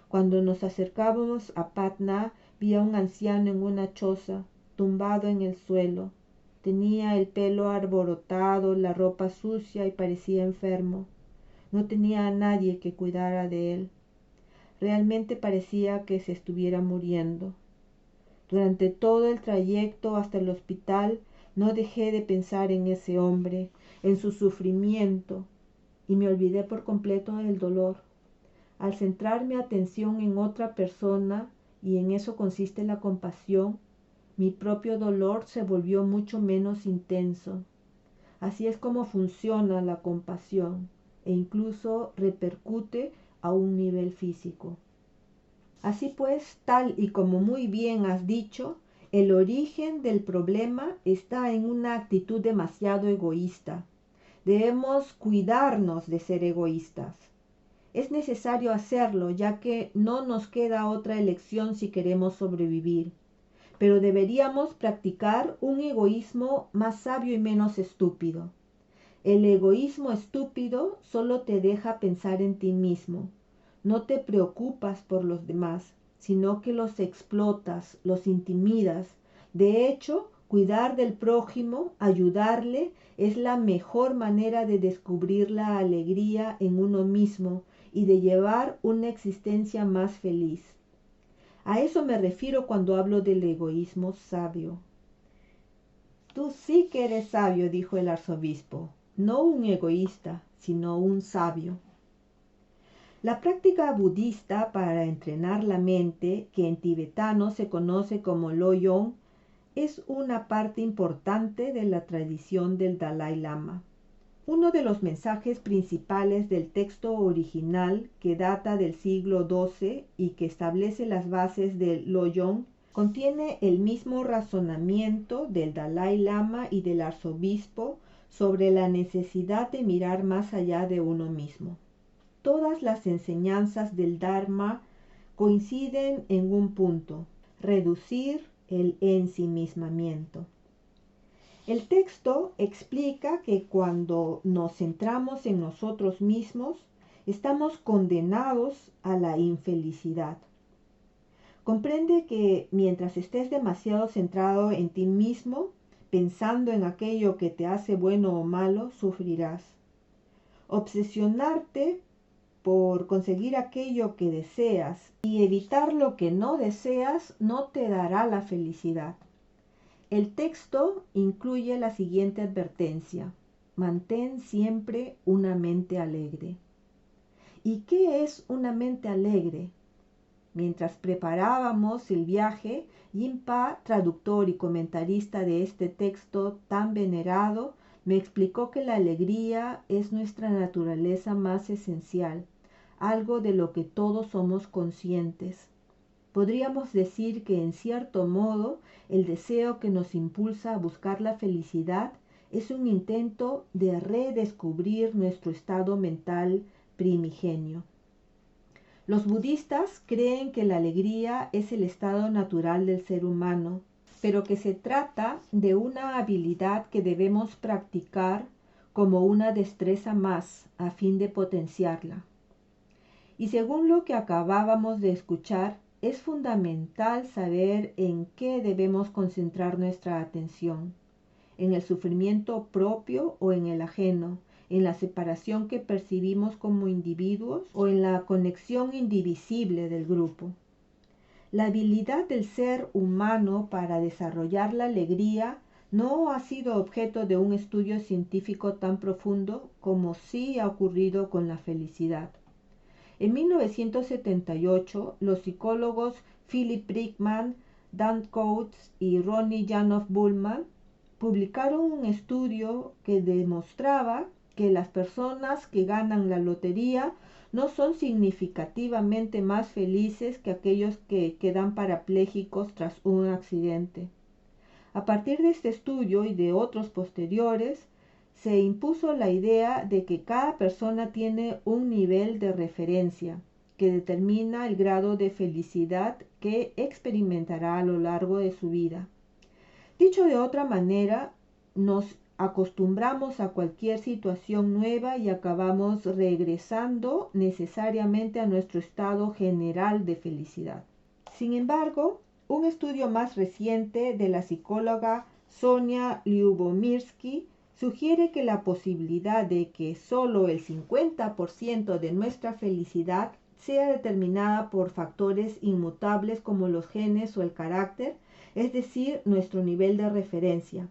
Cuando nos acercábamos a Patna, vi a un anciano en una choza, tumbado en el suelo. Tenía el pelo arborotado, la ropa sucia y parecía enfermo. No tenía a nadie que cuidara de él. Realmente parecía que se estuviera muriendo. Durante todo el trayecto hasta el hospital no dejé de pensar en ese hombre, en su sufrimiento, y me olvidé por completo del dolor. Al centrar mi atención en otra persona, y en eso consiste la compasión, mi propio dolor se volvió mucho menos intenso. Así es como funciona la compasión, e incluso repercute a un nivel físico. Así pues, tal y como muy bien has dicho, el origen del problema está en una actitud demasiado egoísta. Debemos cuidarnos de ser egoístas. Es necesario hacerlo, ya que no nos queda otra elección si queremos sobrevivir. Pero deberíamos practicar un egoísmo más sabio y menos estúpido. El egoísmo estúpido solo te deja pensar en ti mismo. No te preocupas por los demás, sino que los explotas, los intimidas. De hecho, cuidar del prójimo, ayudarle, es la mejor manera de descubrir la alegría en uno mismo y de llevar una existencia más feliz. A eso me refiero cuando hablo del egoísmo sabio. Tú sí que eres sabio, dijo el arzobispo, no un egoísta, sino un sabio. La práctica budista para entrenar la mente, que en tibetano se conoce como Loyong, es una parte importante de la tradición del Dalai Lama. Uno de los mensajes principales del texto original, que data del siglo XII y que establece las bases del Loyong, contiene el mismo razonamiento del Dalai Lama y del arzobispo sobre la necesidad de mirar más allá de uno mismo. Todas las enseñanzas del Dharma coinciden en un punto: reducir el ensimismamiento. El texto explica que cuando nos centramos en nosotros mismos, estamos condenados a la infelicidad. Comprende que mientras estés demasiado centrado en ti mismo, pensando en aquello que te hace bueno o malo, sufrirás. Obsesionarte por conseguir aquello que deseas y evitar lo que no deseas no te dará la felicidad. El texto incluye la siguiente advertencia: mantén siempre una mente alegre. ¿Y qué es una mente alegre? Mientras preparábamos el viaje, Yinpa, traductor y comentarista de este texto tan venerado, me explicó que la alegría es nuestra naturaleza más esencial, algo de lo que todos somos conscientes. Podríamos decir que en cierto modo el deseo que nos impulsa a buscar la felicidad es un intento de redescubrir nuestro estado mental primigenio. Los budistas creen que la alegría es el estado natural del ser humano, pero que se trata de una habilidad que debemos practicar como una destreza más a fin de potenciarla. Y según lo que acabábamos de escuchar, es fundamental saber en qué debemos concentrar nuestra atención, en el sufrimiento propio o en el ajeno, en la separación que percibimos como individuos o en la conexión indivisible del grupo. La habilidad del ser humano para desarrollar la alegría no ha sido objeto de un estudio científico tan profundo como sí ha ocurrido con la felicidad. En 1978, los psicólogos Philip Brickman, Dan Coates y Ronnie Janoff-Bullman publicaron un estudio que demostraba que las personas que ganan la lotería no son significativamente más felices que aquellos que quedan parapléjicos tras un accidente. A partir de este estudio y de otros posteriores, se impuso la idea de que cada persona tiene un nivel de referencia que determina el grado de felicidad que experimentará a lo largo de su vida. Dicho de otra manera, nos acostumbramos a cualquier situación nueva y acabamos regresando necesariamente a nuestro estado general de felicidad. Sin embargo, un estudio más reciente de la psicóloga Sonia Lyubomirsky sugiere que la posibilidad de que solo el 50% de nuestra felicidad sea determinada por factores inmutables como los genes o el carácter, es decir, nuestro nivel de referencia.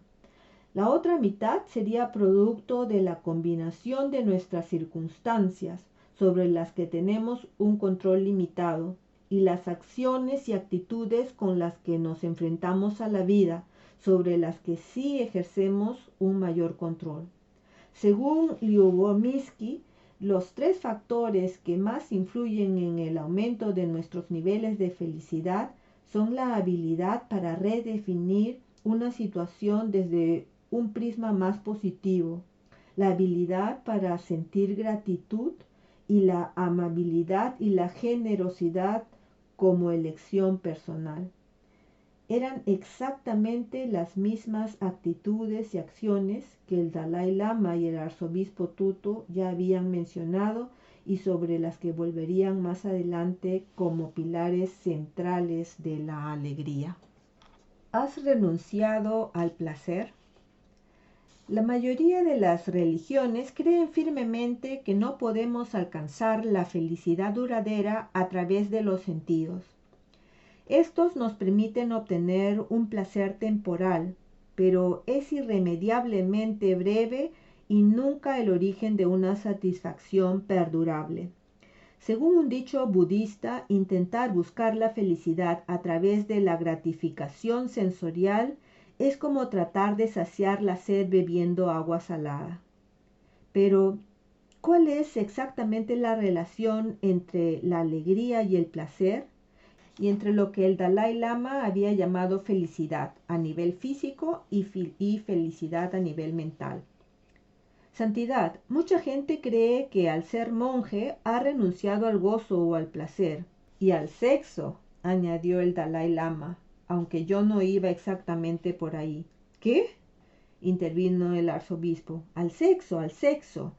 La otra mitad sería producto de la combinación de nuestras circunstancias, sobre las que tenemos un control limitado, y las acciones y actitudes con las que nos enfrentamos a la vida, sobre las que sí ejercemos un mayor control. Según Lyubomirsky, los tres factores que más influyen en el aumento de nuestros niveles de felicidad son la habilidad para redefinir una situación desde un prisma más positivo, la habilidad para sentir gratitud y la amabilidad y la generosidad como elección personal. Eran exactamente las mismas actitudes y acciones que el Dalai Lama y el arzobispo Tutu ya habían mencionado y sobre las que volverían más adelante como pilares centrales de la alegría. ¿Has renunciado al placer? La mayoría de las religiones creen firmemente que no podemos alcanzar la felicidad duradera a través de los sentidos. Estos nos permiten obtener un placer temporal, pero es irremediablemente breve y nunca el origen de una satisfacción perdurable. Según un dicho budista, intentar buscar la felicidad a través de la gratificación sensorial es como tratar de saciar la sed bebiendo agua salada. Pero, ¿cuál es exactamente la relación entre la alegría y el placer? Y entre lo que el Dalai Lama había llamado felicidad a nivel físico y felicidad a nivel mental. Santidad, mucha gente cree que al ser monje ha renunciado al gozo o al placer, y al sexo, añadió el Dalai Lama, aunque yo no iba exactamente por ahí. ¿Qué? Intervino el arzobispo. Al sexo,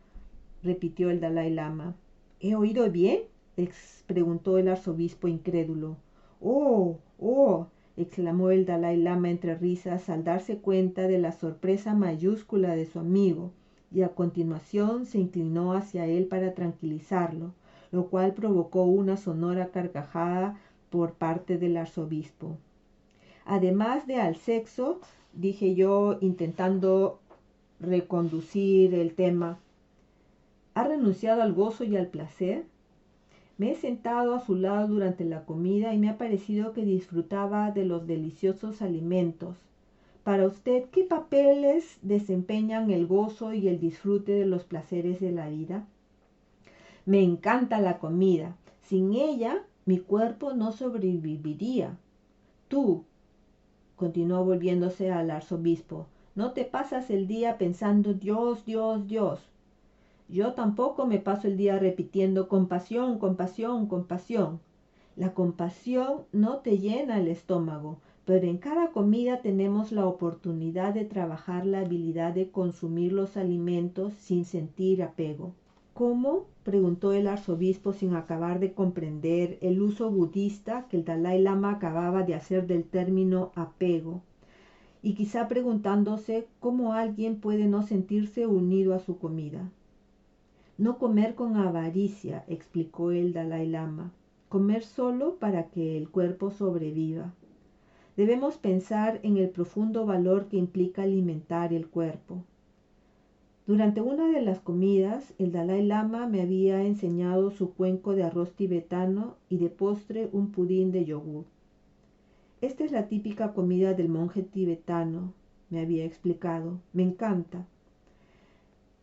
repitió el Dalai Lama. ¿He oído bien? Preguntó el arzobispo incrédulo. ¡Oh! Exclamó el Dalai Lama entre risas al darse cuenta de la sorpresa mayúscula de su amigo, y a continuación se inclinó hacia él para tranquilizarlo, lo cual provocó una sonora carcajada por parte del arzobispo. Además de al sexo, dije yo intentando reconducir el tema, ¿ha renunciado al gozo y al placer? Me he sentado a su lado durante la comida y me ha parecido que disfrutaba de los deliciosos alimentos. Para usted, ¿qué papeles desempeñan el gozo y el disfrute de los placeres de la vida? Me encanta la comida. Sin ella, mi cuerpo no sobreviviría. Tú, continuó volviéndose al arzobispo, no te pasas el día pensando Dios, Dios, Dios. Yo tampoco me paso el día repitiendo compasión, compasión, compasión. La compasión no te llena el estómago, pero en cada comida tenemos la oportunidad de trabajar la habilidad de consumir los alimentos sin sentir apego. ¿Cómo?, preguntó el arzobispo sin acabar de comprender el uso budista que el Dalai Lama acababa de hacer del término apego, y quizá preguntándose cómo alguien puede no sentirse unido a su comida. No comer con avaricia, explicó el Dalai Lama, comer solo para que el cuerpo sobreviva. Debemos pensar en el profundo valor que implica alimentar el cuerpo. Durante una de las comidas, el Dalai Lama me había enseñado su cuenco de arroz tibetano y de postre un pudín de yogur. Esta es la típica comida del monje tibetano, me había explicado. Me encanta.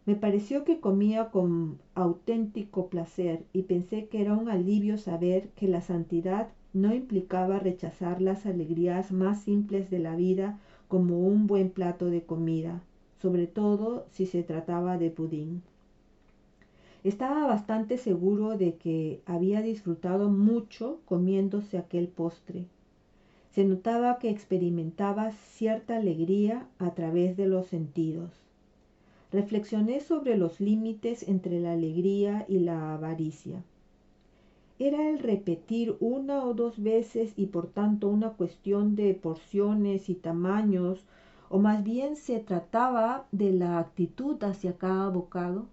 Me pareció que comía con auténtico placer y pensé que era un alivio saber que la santidad no implicaba rechazar las alegrías más simples de la vida como un buen plato de comida, sobre todo si se trataba de pudín. Estaba bastante seguro de que había disfrutado mucho comiéndose aquel postre. Se notaba que experimentaba cierta alegría a través de los sentidos. Reflexioné sobre los límites entre la alegría y la avaricia. ¿Era el repetir una o dos veces y por tanto una cuestión de porciones y tamaños, o más bien se trataba de la actitud hacia cada bocado?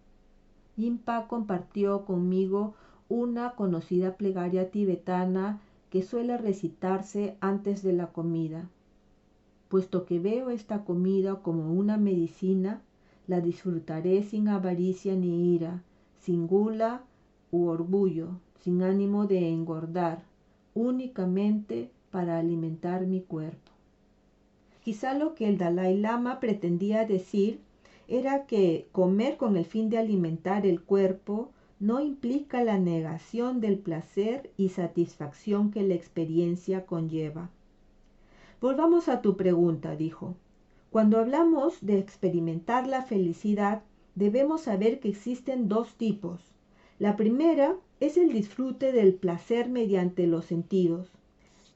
Yinpa compartió conmigo una conocida plegaria tibetana que suele recitarse antes de la comida. Puesto que veo esta comida como una medicina, la disfrutaré sin avaricia ni ira, sin gula u orgullo, sin ánimo de engordar, únicamente para alimentar mi cuerpo. Quizá lo que el Dalai Lama pretendía decir era que comer con el fin de alimentar el cuerpo no implica la negación del placer y satisfacción que la experiencia conlleva. Volvamos a tu pregunta, dijo. Cuando hablamos de experimentar la felicidad, debemos saber que existen dos tipos. La primera es el disfrute del placer mediante los sentidos.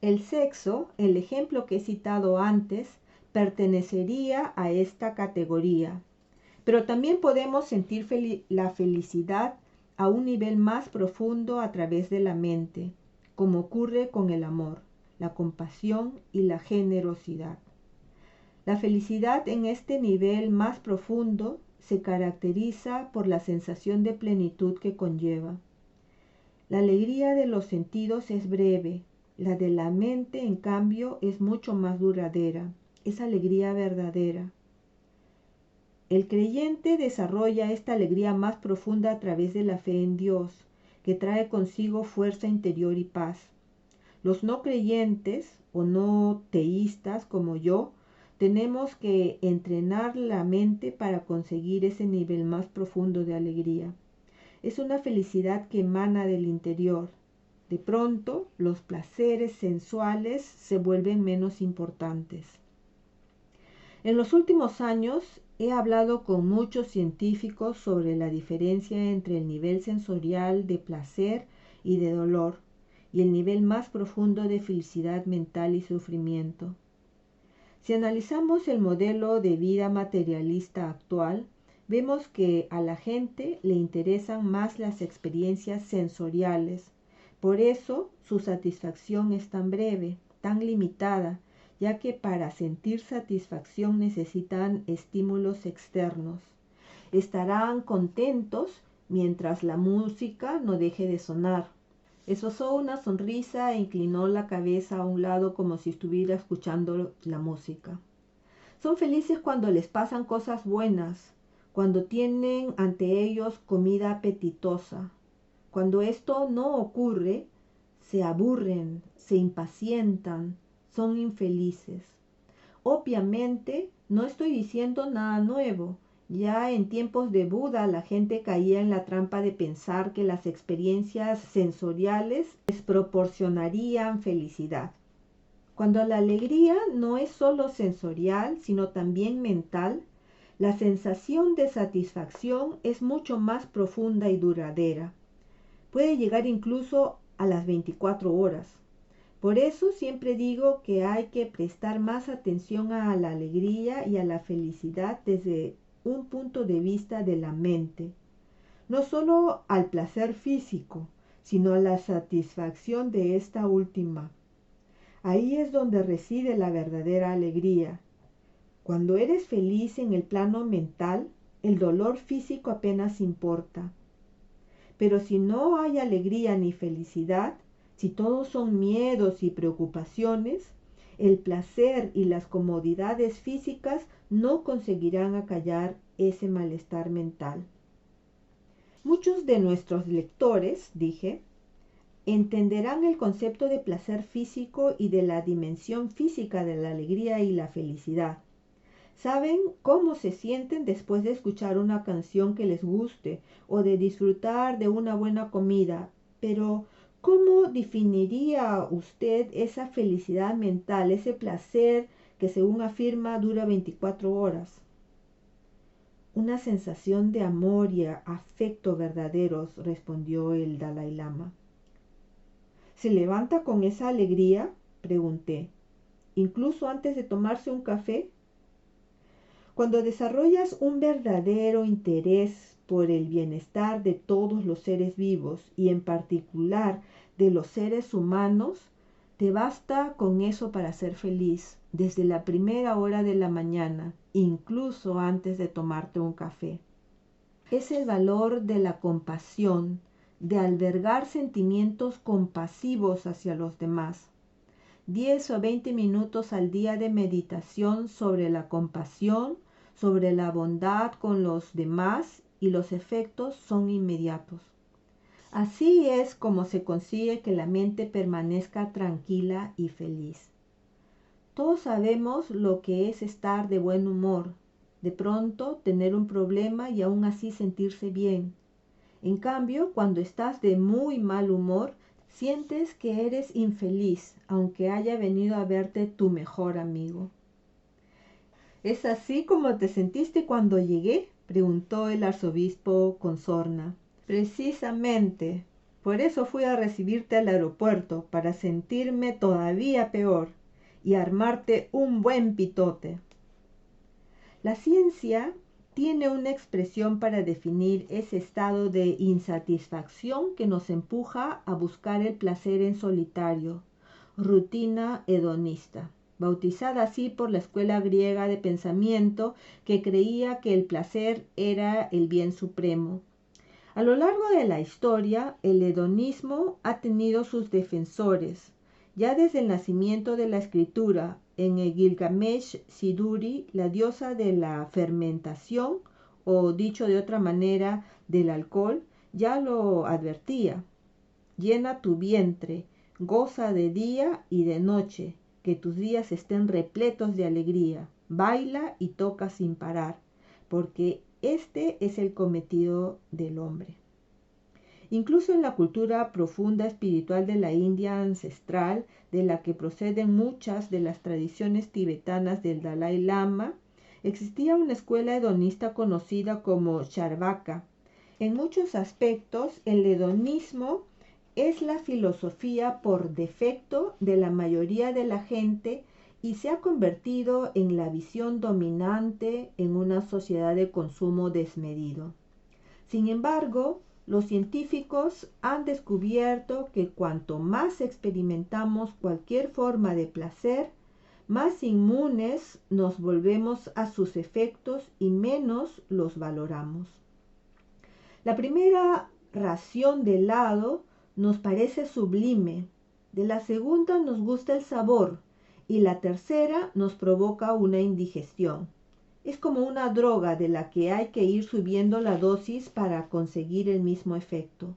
El sexo, el ejemplo que he citado antes, pertenecería a esta categoría. Pero también podemos sentir la felicidad a un nivel más profundo a través de la mente, como ocurre con el amor, la compasión y la generosidad. La felicidad en este nivel más profundo se caracteriza por la sensación de plenitud que conlleva. La alegría de los sentidos es breve, la de la mente, en cambio, es mucho más duradera, es alegría verdadera. El creyente desarrolla esta alegría más profunda a través de la fe en Dios, que trae consigo fuerza interior y paz. Los no creyentes o no teístas como yo, tenemos que entrenar la mente para conseguir ese nivel más profundo de alegría. Es una felicidad que emana del interior. De pronto, los placeres sensuales se vuelven menos importantes. En los últimos años he hablado con muchos científicos sobre la diferencia entre el nivel sensorial de placer y de dolor y el nivel más profundo de felicidad mental y sufrimiento. Si analizamos el modelo de vida materialista actual, vemos que a la gente le interesan más las experiencias sensoriales. Por eso su satisfacción es tan breve, tan limitada, ya que para sentir satisfacción necesitan estímulos externos. Estarán contentos mientras la música no deje de sonar. Esbozó una sonrisa e inclinó la cabeza a un lado como si estuviera escuchando la música. Son felices cuando les pasan cosas buenas, cuando tienen ante ellos comida apetitosa. Cuando esto no ocurre, se aburren, se impacientan, son infelices. Obviamente, no estoy diciendo nada nuevo. Ya en tiempos de Buda la gente caía en la trampa de pensar que las experiencias sensoriales les proporcionarían felicidad. Cuando la alegría no es solo sensorial, sino también mental, la sensación de satisfacción es mucho más profunda y duradera. Puede llegar incluso a las 24 horas. Por eso siempre digo que hay que prestar más atención a la alegría y a la felicidad desde un punto de vista de la mente. No solo al placer físico, sino a la satisfacción de esta última. Ahí es donde reside la verdadera alegría. Cuando eres feliz en el plano mental, el dolor físico apenas importa. Pero si no hay alegría ni felicidad, si todos son miedos y preocupaciones, el placer y las comodidades físicas no conseguirán acallar ese malestar mental. Muchos de nuestros lectores, dije, entenderán el concepto de placer físico y de la dimensión física de la alegría y la felicidad. Saben cómo se sienten después de escuchar una canción que les guste o de disfrutar de una buena comida, pero ¿cómo definiría usted esa felicidad mental, ese placer que según afirma dura 24 horas? Una sensación de amor y afecto verdaderos, respondió el Dalai Lama. ¿Se levanta con esa alegría?, pregunté, incluso antes de tomarse un café. Cuando desarrollas un verdadero interés por el bienestar de todos los seres vivos y en particular de los seres humanos, te basta con eso para ser feliz desde la primera hora de la mañana, incluso antes de tomarte un café. Es el valor de la compasión, de albergar sentimientos compasivos hacia los demás. 10 o 20 minutos al día de meditación sobre la compasión, sobre la bondad con los demás y los efectos son inmediatos. Así es como se consigue que la mente permanezca tranquila y feliz. Todos sabemos lo que es estar de buen humor, de pronto tener un problema y aún así sentirse bien. En cambio, cuando estás de muy mal humor, sientes que eres infeliz, aunque haya venido a verte tu mejor amigo. ¿Es así como te sentiste cuando llegué?, preguntó el arzobispo con sorna. Precisamente, por eso fui a recibirte al aeropuerto, para sentirme todavía peor y armarte un buen pitote. La ciencia tiene una expresión para definir ese estado de insatisfacción que nos empuja a buscar el placer en solitario, rutina hedonista, bautizada así por la escuela griega de pensamiento que creía que el placer era el bien supremo. A lo largo de la historia, el hedonismo ha tenido sus defensores. Ya desde el nacimiento de la escritura, en el Gilgamesh Siduri, la diosa de la fermentación, o dicho de otra manera, del alcohol, ya lo advertía. Llena tu vientre, goza de día y de noche, que tus días estén repletos de alegría, baila y toca sin parar, porque este es el cometido del hombre. Incluso en la cultura profunda espiritual de la India ancestral, de la que proceden muchas de las tradiciones tibetanas del Dalai Lama, existía una escuela hedonista conocida como Charvaka. En muchos aspectos, el hedonismo es la filosofía por defecto de la mayoría de la gente y se ha convertido en la visión dominante en una sociedad de consumo desmedido. Sin embargo, los científicos han descubierto que cuanto más experimentamos cualquier forma de placer, más inmunes nos volvemos a sus efectos y menos los valoramos. La primera ración de helado nos parece sublime, de la segunda nos gusta el sabor y la tercera nos provoca una indigestión. Es como una droga de la que hay que ir subiendo la dosis para conseguir el mismo efecto.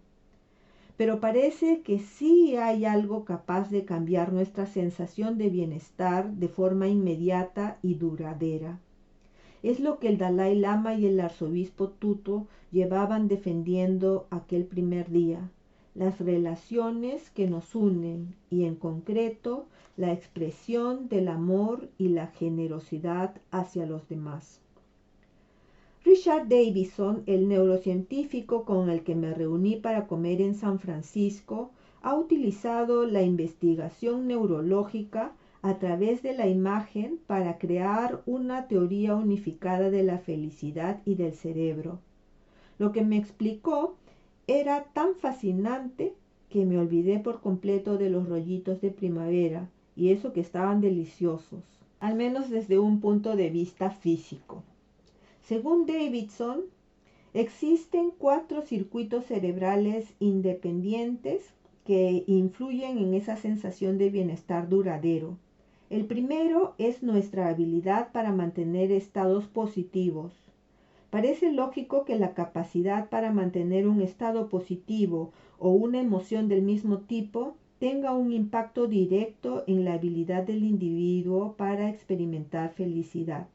pero parece que sí hay algo capaz de cambiar nuestra sensación de bienestar de forma inmediata y duradera. Es lo que el Dalai Lama y el arzobispo Tutu llevaban defendiendo aquel primer día, las relaciones que nos unen y en concreto la expresión del amor y la generosidad hacia los demás. Richard Davidson, el neurocientífico con el que me reuní para comer en San Francisco, ha utilizado la investigación neurológica a través de la imagen para crear una teoría unificada de la felicidad y del cerebro. Lo que me explicó era tan fascinante que me olvidé por completo de los rollitos de primavera, y eso que estaban deliciosos, al menos desde un punto de vista físico. Según Davidson, existen 4 circuitos cerebrales independientes que influyen en esa sensación de bienestar duradero. El primero es nuestra habilidad para mantener estados positivos. Parece lógico que la capacidad para mantener un estado positivo o una emoción del mismo tipo tenga un impacto directo en la habilidad del individuo para experimentar felicidad.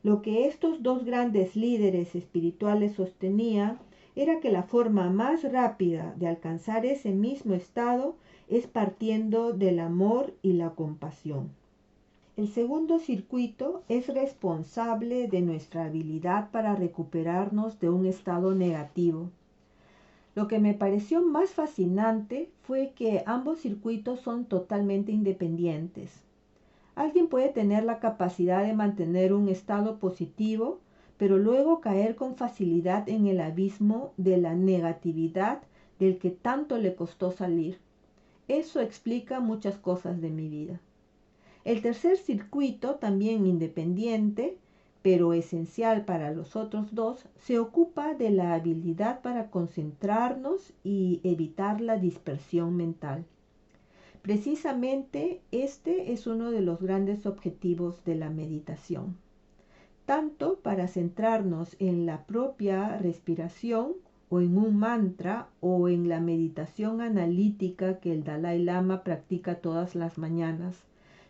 Lo que estos dos grandes líderes espirituales sostenían era que la forma más rápida de alcanzar ese mismo estado es partiendo del amor y la compasión. El segundo circuito es responsable de nuestra habilidad para recuperarnos de un estado negativo. Lo que me pareció más fascinante fue que ambos circuitos son totalmente independientes. Alguien puede tener la capacidad de mantener un estado positivo, pero luego caer con facilidad en el abismo de la negatividad del que tanto le costó salir. Eso explica muchas cosas de mi vida. El tercer circuito, también independiente, pero esencial para los otros dos, se ocupa de la habilidad para concentrarnos y evitar la dispersión mental. Precisamente este es uno de los grandes objetivos de la meditación, tanto para centrarnos en la propia respiración o en un mantra o en la meditación analítica que el Dalai Lama practica todas las mañanas.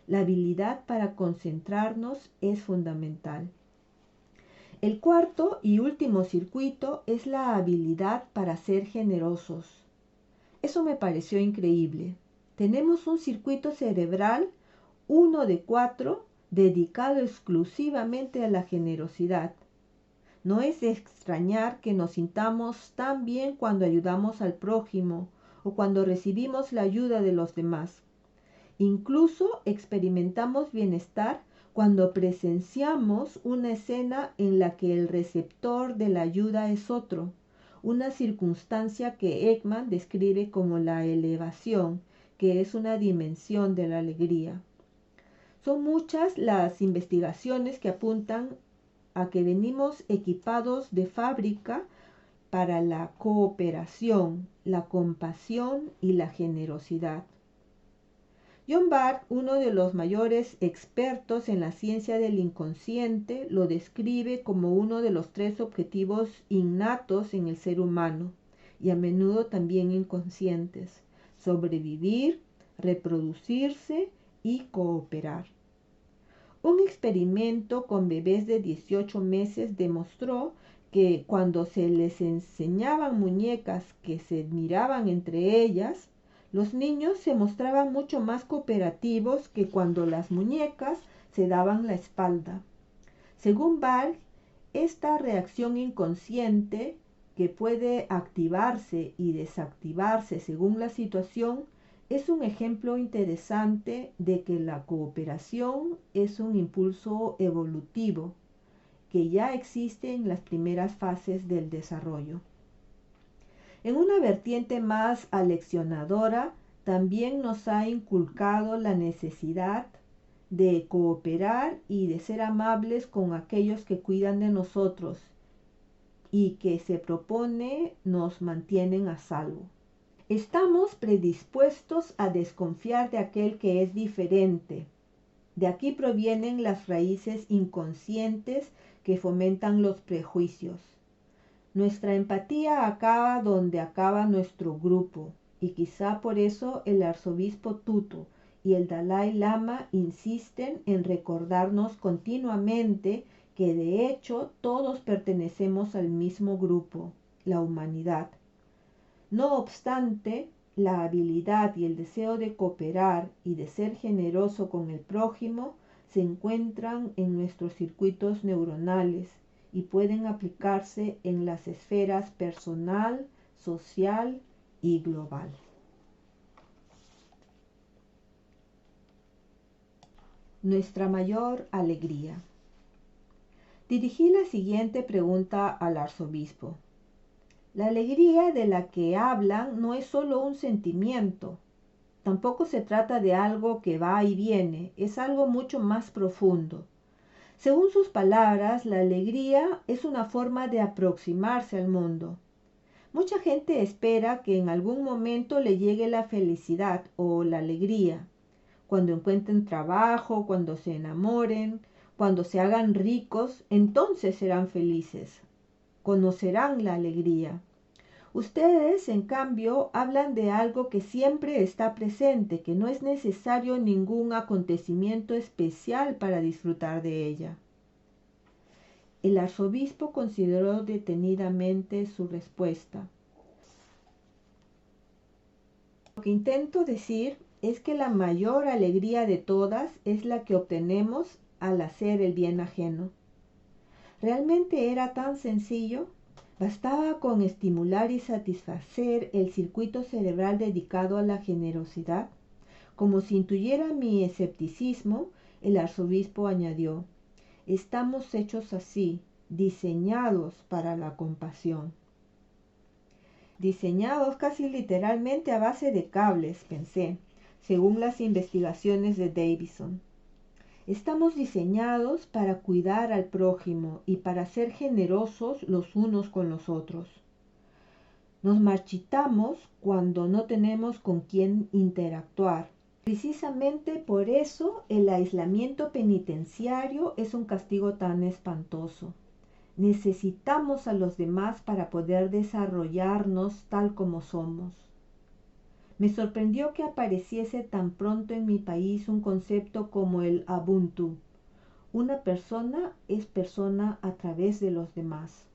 La habilidad para concentrarnos es fundamental. El cuarto y último circuito es la habilidad para ser generosos. Eso me pareció increíble. Tenemos un circuito cerebral, uno de 4, dedicado exclusivamente a la generosidad. No es de extrañar que nos sintamos tan bien cuando ayudamos al prójimo o cuando recibimos la ayuda de los demás. Incluso experimentamos bienestar cuando presenciamos una escena en la que el receptor de la ayuda es otro, una circunstancia que Ekman describe como la elevación, que es una dimensión de la alegría. Son muchas las investigaciones que apuntan a que venimos equipados de fábrica para la cooperación, la compasión y la generosidad. John Bach, uno de los mayores expertos en la ciencia del inconsciente, lo describe como uno de los 3 objetivos innatos en el ser humano y a menudo también inconscientes: sobrevivir, reproducirse y cooperar. Un experimento con bebés de 18 meses demostró que cuando se les enseñaban muñecas que se miraban entre ellas, los niños se mostraban mucho más cooperativos que cuando las muñecas se daban la espalda. Según Bach, esta reacción inconsciente, que puede activarse y desactivarse según la situación, es un ejemplo interesante de que la cooperación es un impulso evolutivo que ya existe en las primeras fases del desarrollo. En una vertiente más aleccionadora, también nos ha inculcado la necesidad de cooperar y de ser amables con aquellos que cuidan de nosotros y que se propone nos mantienen a salvo. Estamos predispuestos a desconfiar de aquel que es diferente. De aquí provienen las raíces inconscientes que fomentan los prejuicios. Nuestra empatía acaba donde acaba nuestro grupo, y quizá por eso el arzobispo Tutu y el Dalai Lama insisten en recordarnos continuamente que de hecho todos pertenecemos al mismo grupo, la humanidad. No obstante, la habilidad y el deseo de cooperar y de ser generoso con el prójimo se encuentran en nuestros circuitos neuronales y pueden aplicarse en las esferas personal, social y global. Nuestra mayor alegría. Dirigí la siguiente pregunta al arzobispo. La alegría de la que hablan no es solo un sentimiento, tampoco se trata de algo que va y viene, es algo mucho más profundo. Según sus palabras, la alegría es una forma de aproximarse al mundo. Mucha gente espera que en algún momento le llegue la felicidad o la alegría, cuando encuentren trabajo, cuando se enamoren, cuando se hagan ricos, entonces serán felices, conocerán la alegría. Ustedes, en cambio, hablan de algo que siempre está presente, que no es necesario ningún acontecimiento especial para disfrutar de ella. El arzobispo consideró detenidamente su respuesta. Lo que intento decir es que la mayor alegría de todas es la que obtenemos al hacer el bien ajeno. ¿Realmente era tan sencillo? Bastaba con estimular y satisfacer el circuito cerebral dedicado a la generosidad. Como si intuyera mi escepticismo, el arzobispo añadió: estamos hechos así, diseñados para la compasión. Diseñados casi literalmente a base de cables, pensé, según las investigaciones de Davison. Estamos diseñados para cuidar al prójimo y para ser generosos los unos con los otros. Nos marchitamos cuando no tenemos con quién interactuar. Precisamente por eso el aislamiento penitenciario es un castigo tan espantoso. Necesitamos a los demás para poder desarrollarnos tal como somos. Me sorprendió que apareciese tan pronto en mi país un concepto como el Ubuntu. Una persona es persona a través de los demás.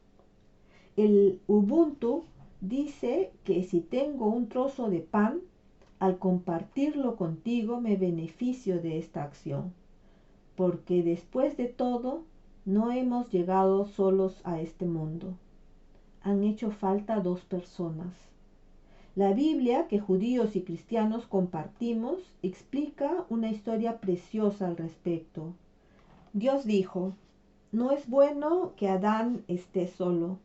El Ubuntu dice que si tengo un trozo de pan, al compartirlo contigo me beneficio de esta acción, porque después de todo no hemos llegado solos a este mundo. Han hecho falta dos personas. La Biblia, que judíos y cristianos compartimos, explica una historia preciosa al respecto. Dios dijo: no es bueno que Adán esté solo.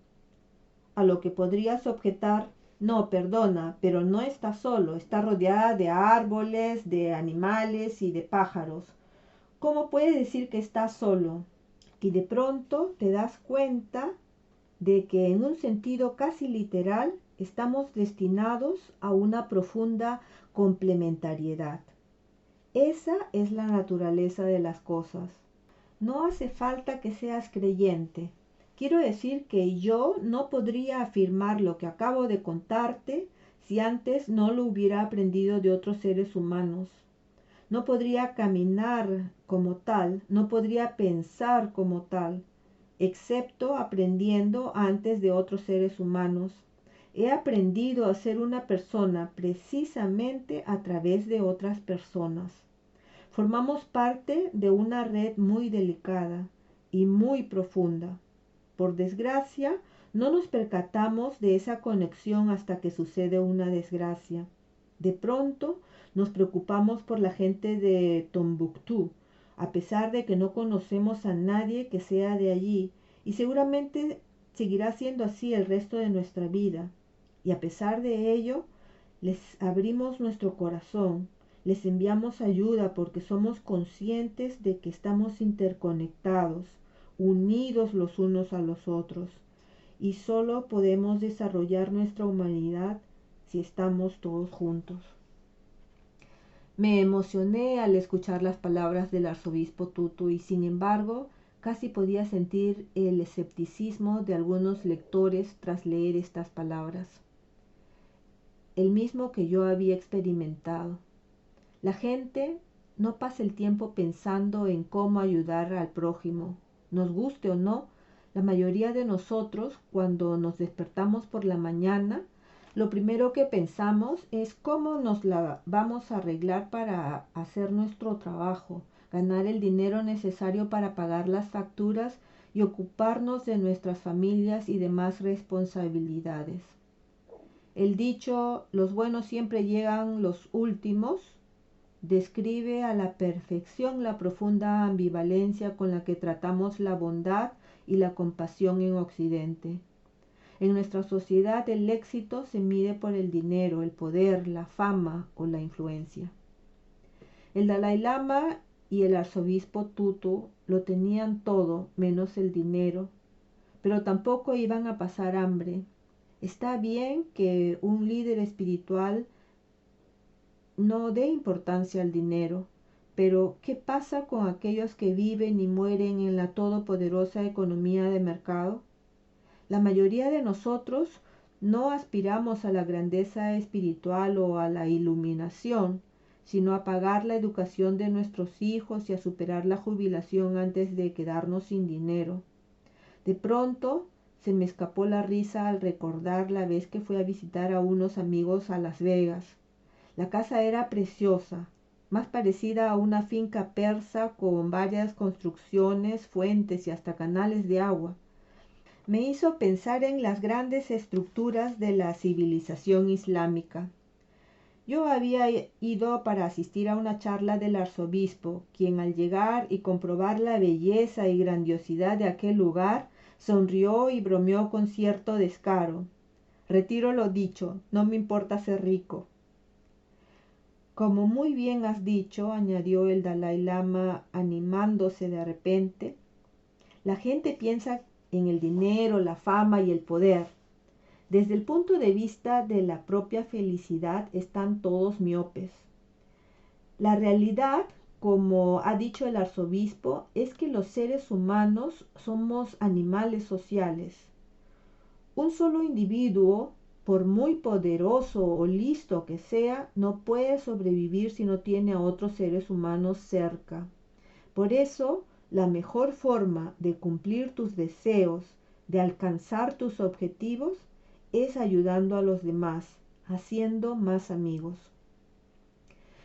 A lo que podrías objetar: no, perdona, pero no está solo, está rodeada de árboles, de animales y de pájaros. ¿Cómo puede decir que está solo? Y de pronto te das cuenta de que en un sentido casi literal estamos destinados a una profunda complementariedad. Esa es la naturaleza de las cosas. No hace falta que seas creyente. Quiero decir que yo no podría afirmar lo que acabo de contarte si antes no lo hubiera aprendido de otros seres humanos. No podría caminar como tal, no podría pensar como tal, excepto aprendiendo antes de otros seres humanos. He aprendido a ser una persona precisamente a través de otras personas. Formamos parte de una red muy delicada y muy profunda. Por desgracia, no nos percatamos de esa conexión hasta que sucede una desgracia. De pronto, nos preocupamos por la gente de Tombuctú, a pesar de que no conocemos a nadie que sea de allí, y seguramente seguirá siendo así el resto de nuestra vida. Y a pesar de ello, les abrimos nuestro corazón, les enviamos ayuda porque somos conscientes de que estamos interconectados, unidos los unos a los otros, y solo podemos desarrollar nuestra humanidad si estamos todos juntos. Me emocioné al escuchar las palabras del arzobispo Tutu y sin embargo Casi podía sentir el escepticismo de algunos lectores tras leer estas palabras, el mismo que yo había experimentado. La gente no pasa el tiempo pensando en cómo ayudar al prójimo. Nos guste o no, la mayoría de nosotros, cuando nos despertamos por la mañana, lo primero que pensamos es cómo nos la vamos a arreglar para hacer nuestro trabajo, ganar el dinero necesario para pagar las facturas y ocuparnos de nuestras familias y demás responsabilidades. El dicho "los buenos siempre llegan los últimos" describe a la perfección la profunda ambivalencia con la que tratamos la bondad y la compasión en Occidente. En nuestra sociedad el éxito se mide por el dinero, el poder, la fama o la influencia. El Dalai Lama y el arzobispo Tutu lo tenían todo menos el dinero, pero tampoco iban a pasar hambre. Está bien que un líder espiritual no dé importancia al dinero, pero ¿qué pasa con aquellos que viven y mueren en la todopoderosa economía de mercado? La mayoría de nosotros no aspiramos a la grandeza espiritual o a la iluminación, sino a pagar la educación de nuestros hijos y a superar la jubilación antes de quedarnos sin dinero. De pronto se me escapó la risa al recordar la vez que fui a visitar a unos amigos a Las Vegas. La casa era preciosa, más parecida a una finca persa con varias construcciones, fuentes y hasta canales de agua. Me hizo pensar en las grandes estructuras de la civilización islámica. Yo había ido para asistir a una charla del arzobispo, quien al llegar y comprobar la belleza y grandiosidad de aquel lugar, sonrió y bromeó con cierto descaro. Retiro lo dicho, no me importa ser rico. Como muy bien has dicho, añadió el Dalai Lama animándose de repente, la gente piensa en el dinero, la fama y el poder. Desde el punto de vista de la propia felicidad están todos miopes. La realidad, como ha dicho el arzobispo, es que los seres humanos somos animales sociales. Un solo individuo, por muy poderoso o listo que sea, no puede sobrevivir si no tiene a otros seres humanos cerca. Por eso, la mejor forma de cumplir tus deseos, de alcanzar tus objetivos, es ayudando a los demás, haciendo más amigos.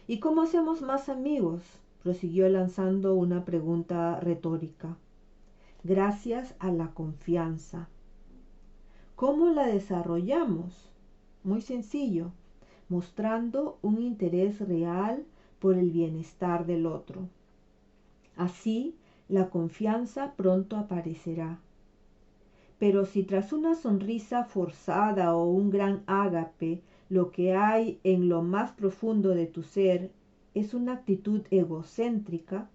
¿Y cómo hacemos más amigos?, prosiguió lanzando una pregunta retórica. Gracias a la confianza. ¿Cómo la desarrollamos? Muy sencillo, mostrando un interés real por el bienestar del otro. Así, la confianza pronto aparecerá. Pero si tras una sonrisa forzada o un gran ágape, lo que hay en lo más profundo de tu ser es una actitud egocéntrica,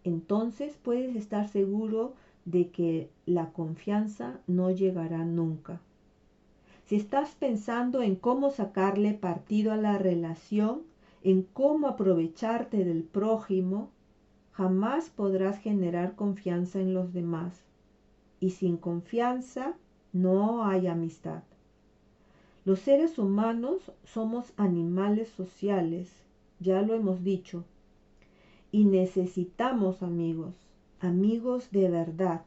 entonces puedes estar seguro de que la confianza no llegará nunca. Si estás pensando en cómo sacarle partido a la relación, en cómo aprovecharte del prójimo, jamás podrás generar confianza en los demás. Y sin confianza no hay amistad. Los seres humanos somos animales sociales, ya lo hemos dicho, y necesitamos amigos, amigos de verdad.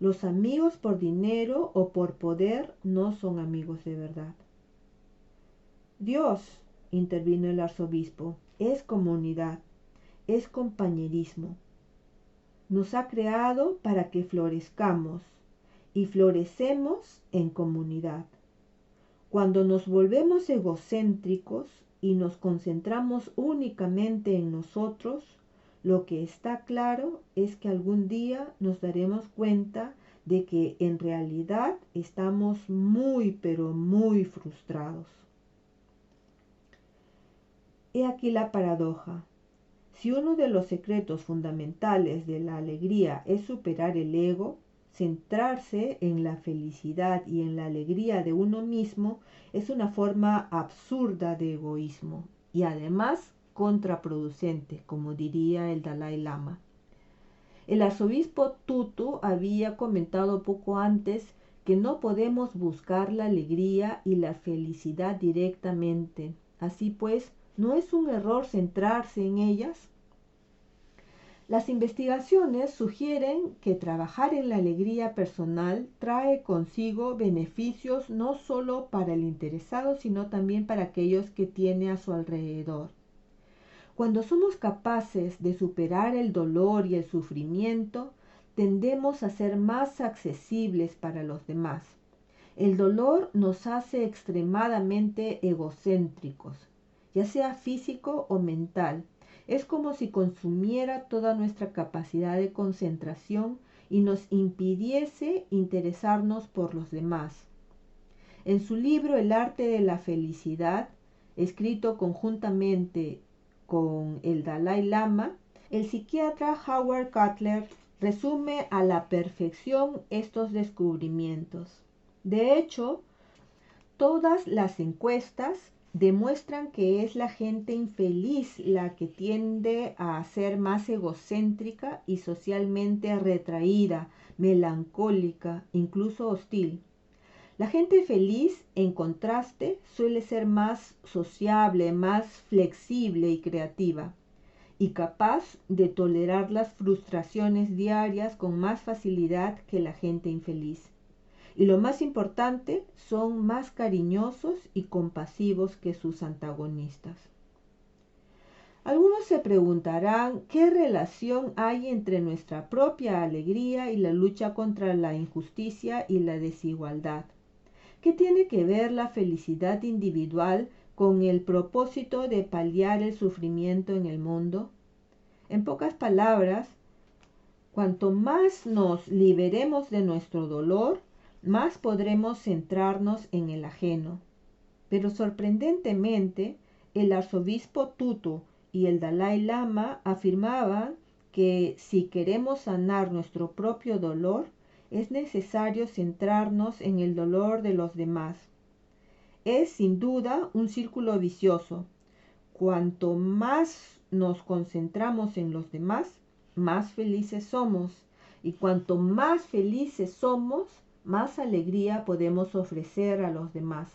Los amigos por dinero o por poder no son amigos de verdad. Dios, intervino el arzobispo, es comunidad, es compañerismo. Nos ha creado para que florezcamos y florecemos en comunidad. Cuando nos volvemos egocéntricos y nos concentramos únicamente en nosotros, lo que está claro es que algún día nos daremos cuenta de que en realidad estamos muy, pero muy frustrados. He aquí la paradoja. Si uno de los secretos fundamentales de la alegría es superar el ego, centrarse en la felicidad y en la alegría de uno mismo es una forma absurda de egoísmo y además contraproducente, como diría el Dalai Lama. El arzobispo Tutu había comentado poco antes que no podemos buscar la alegría y la felicidad directamente. Así pues, ¿no es un error centrarse en ellas? Las investigaciones sugieren que trabajar en la alegría personal trae consigo beneficios no solo para el interesado, sino también para aquellos que tiene a su alrededor. Cuando somos capaces de superar el dolor y el sufrimiento, tendemos a ser más accesibles para los demás. El dolor nos hace extremadamente egocéntricos, ya sea físico o mental. Es como si consumiera toda nuestra capacidad de concentración y nos impidiese interesarnos por los demás. En su libro El arte de la felicidad, escrito conjuntamente con el Dalai Lama, el psiquiatra Howard Cutler resume a la perfección estos descubrimientos. De hecho, todas las encuestas demuestran que es la gente infeliz la que tiende a ser más egocéntrica y socialmente retraída, melancólica, incluso hostil. La gente feliz, en contraste, suele ser más sociable, más flexible y creativa, y capaz de tolerar las frustraciones diarias con más facilidad que la gente infeliz. Y lo más importante, son más cariñosos y compasivos que sus antagonistas. Algunos se preguntarán qué relación hay entre nuestra propia alegría y la lucha contra la injusticia y la desigualdad. ¿Qué tiene que ver la felicidad individual con el propósito de paliar el sufrimiento en el mundo? En pocas palabras, cuanto más nos liberemos de nuestro dolor, más podremos centrarnos en el ajeno. Pero sorprendentemente, el arzobispo Tutu y el Dalai Lama afirmaban que si queremos sanar nuestro propio dolor, es necesario centrarnos en el dolor de los demás. Es sin duda un círculo vicioso. Cuanto más nos concentramos en los demás, más felices somos. Y cuanto más felices somos, más alegría podemos ofrecer a los demás.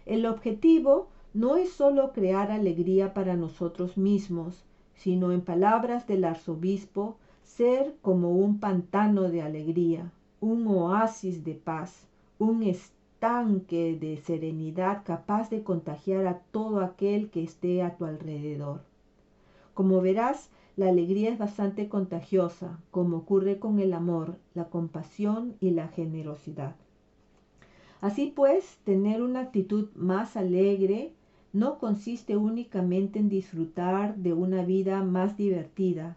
El objetivo no es solo crear alegría para nosotros mismos, sino, en palabras del arzobispo, ser como un pantano de alegría, un oasis de paz, un estanque de serenidad capaz de contagiar a todo aquel que esté a tu alrededor. Como verás, la alegría es bastante contagiosa, como ocurre con el amor, la compasión y la generosidad. Así pues, tener una actitud más alegre no consiste únicamente en disfrutar de una vida más divertida.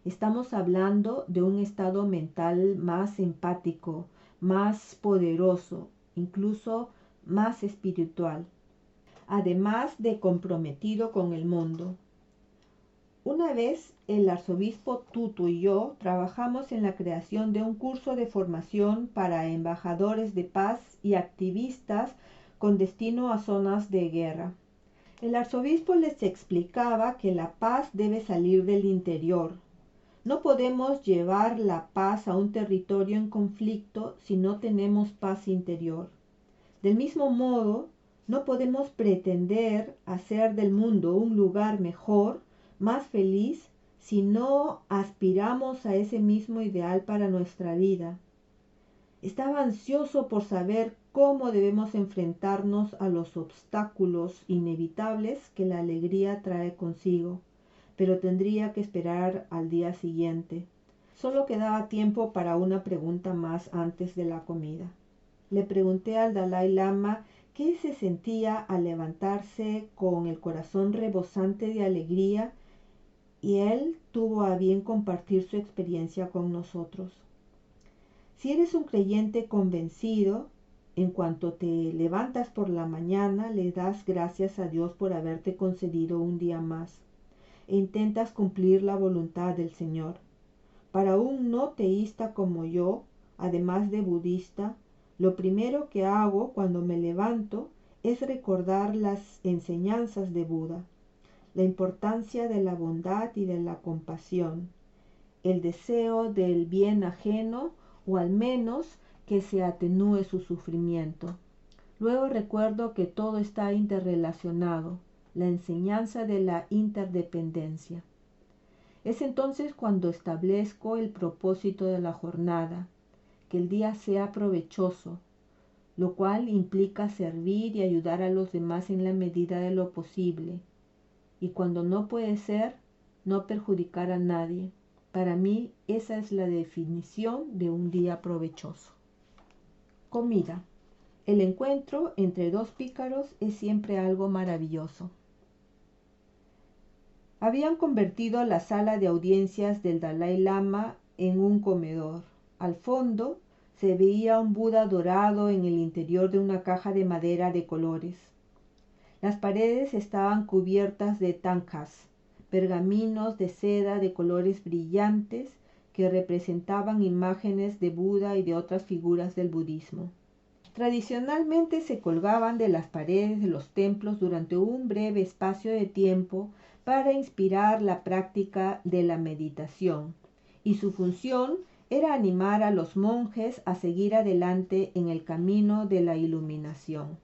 Estamos hablando de un estado mental más empático, más poderoso, incluso más espiritual, además de comprometido con el mundo. Una vez el arzobispo Tutu y yo trabajamos en la creación de un curso de formación para embajadores de paz y activistas con destino a zonas de guerra. El arzobispo les explicaba que la paz debe salir del interior. No podemos llevar la paz a un territorio en conflicto si no tenemos paz interior. Del mismo modo, no podemos pretender hacer del mundo un lugar mejor, más feliz, si no aspiramos a ese mismo ideal para nuestra vida. Estaba ansioso por saber cómo debemos enfrentarnos a los obstáculos inevitables que la alegría trae consigo, pero tendría que esperar al día siguiente. Solo quedaba tiempo para una pregunta más antes de la comida. Le pregunté al Dalai Lama qué se sentía al levantarse con el corazón rebosante de alegría, y él tuvo a bien compartir su experiencia con nosotros. Si eres un creyente convencido, en cuanto te levantas por la mañana, le das gracias a Dios por haberte concedido un día más e intentas cumplir la voluntad del Señor. Para un no teísta como yo, además de budista, lo primero que hago cuando me levanto es recordar las enseñanzas de Buda, la importancia de la bondad y de la compasión. el deseo del bien ajeno o al menos que se atenúe su sufrimiento. Luego recuerdo que todo está interrelacionado, la enseñanza de la interdependencia. Es entonces cuando establezco el propósito de la jornada, que el día sea provechoso, lo cual implica servir y ayudar a los demás en la medida de lo posible, y cuando no puede ser, no perjudicar a nadie. Para mí esa es la definición de un día provechoso. Comida. El encuentro entre dos pícaros es siempre algo maravilloso. Habían convertido la sala de audiencias del Dalai Lama en un comedor. Al fondo se veía un Buda dorado en el interior de una caja de madera de colores. Las paredes estaban cubiertas de tanjas, pergaminos de seda de colores brillantes que representaban imágenes de Buda y de otras figuras del budismo. Tradicionalmente se colgaban de las paredes de los templos durante un breve espacio de tiempo para inspirar la práctica de la meditación, y su función era animar a los monjes a seguir adelante en el camino de la iluminación.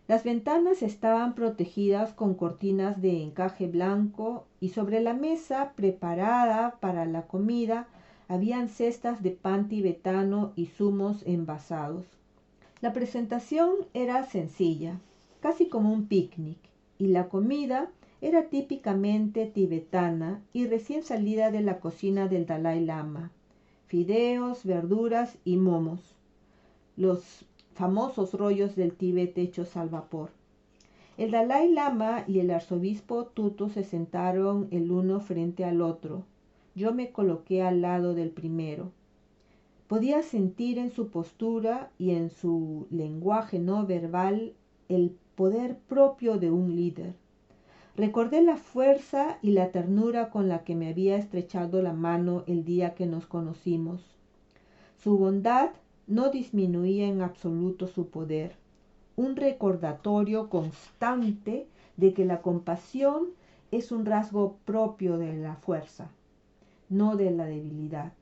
Las ventanas estaban protegidas con cortinas de encaje blanco y sobre la mesa preparada para la comida habían cestas de pan tibetano y zumos envasados. La presentación era sencilla, casi como un picnic, y la comida era típicamente tibetana y recién salida de la cocina del Dalai Lama: fideos, verduras y momos, los famosos rollos del Tíbet hechos al vapor. El Dalai Lama y el arzobispo Tutu se sentaron el uno frente al otro. Yo me coloqué al lado del primero. Podía sentir en su postura y en su lenguaje no verbal el poder propio de un líder. Recordé la fuerza y la ternura con la que me había estrechado la mano el día que nos conocimos. Su bondad no disminuía en absoluto su poder, un recordatorio constante de que la compasión es un rasgo propio de la fuerza, no de la debilidad,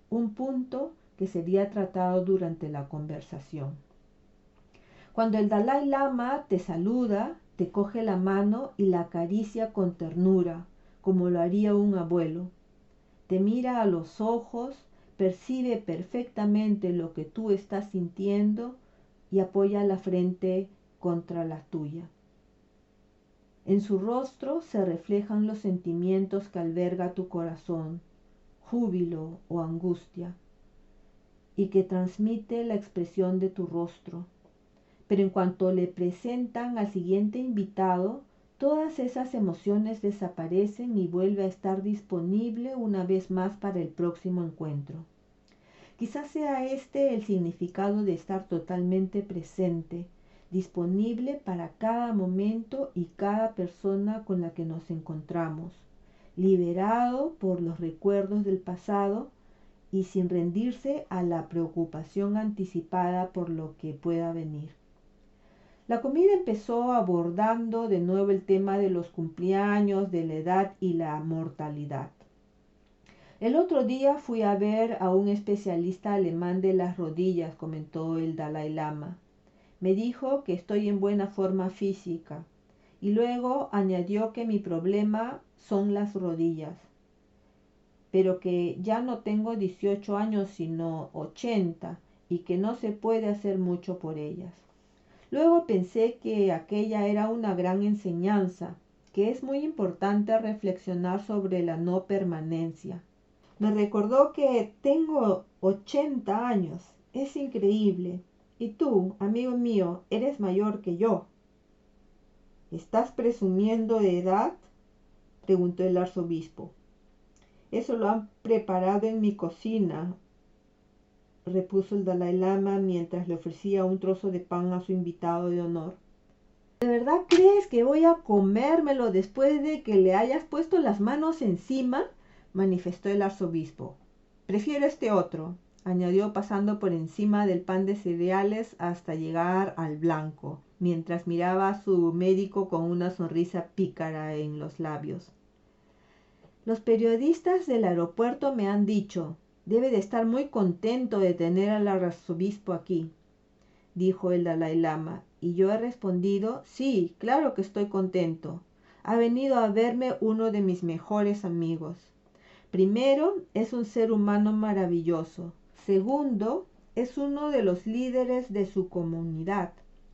un punto que sería tratado durante la conversación. Cuando el Dalai Lama te saluda, te coge la mano y la acaricia con ternura, como lo haría un abuelo. Te mira a los ojos, percibe perfectamente lo que tú estás sintiendo y apoya la frente contra la tuya. En su rostro se reflejan los sentimientos que alberga tu corazón, júbilo o angustia, y que transmite la expresión de tu rostro. Pero en cuanto le presentan al siguiente invitado, todas esas emociones desaparecen y vuelve a estar disponible una vez más para el próximo encuentro. Quizás sea este el significado de estar totalmente presente, disponible para cada momento y cada persona con la que nos encontramos, liberado por los recuerdos del pasado y sin rendirse a la preocupación anticipada por lo que pueda venir. La comida empezó abordando de nuevo el tema de los cumpleaños, de la edad y la mortalidad. El otro día fui a ver a un especialista alemán de las rodillas, comentó el Dalai Lama. Me dijo que estoy en buena forma física y luego añadió que mi problema son las rodillas, pero que ya no tengo 18 años sino 80 y que no se puede hacer mucho por ellas. Luego pensé que aquella era una gran enseñanza, que es muy importante reflexionar sobre la no permanencia. Me recordó que tengo 80 años, es increíble. Y tú, amigo mío, eres mayor que yo. ¿Estás presumiendo de edad?, preguntó el arzobispo. Eso lo han preparado en mi cocina, repuso el Dalai Lama mientras le ofrecía un trozo de pan a su invitado de honor. ¿De verdad crees que voy a comérmelo después de que le hayas puesto las manos encima?, manifestó el arzobispo. Prefiero este otro, añadió pasando por encima del pan de cereales hasta llegar al blanco, mientras miraba a su médico con una sonrisa pícara en los labios. Los periodistas del aeropuerto me han dicho, debe de estar muy contento de tener al arzobispo aquí, dijo el Dalai Lama, y yo he respondido, sí, claro que estoy contento. Ha venido a verme uno de mis mejores amigos. Primero, es un ser humano maravilloso. Segundo, es uno de los líderes de su comunidad,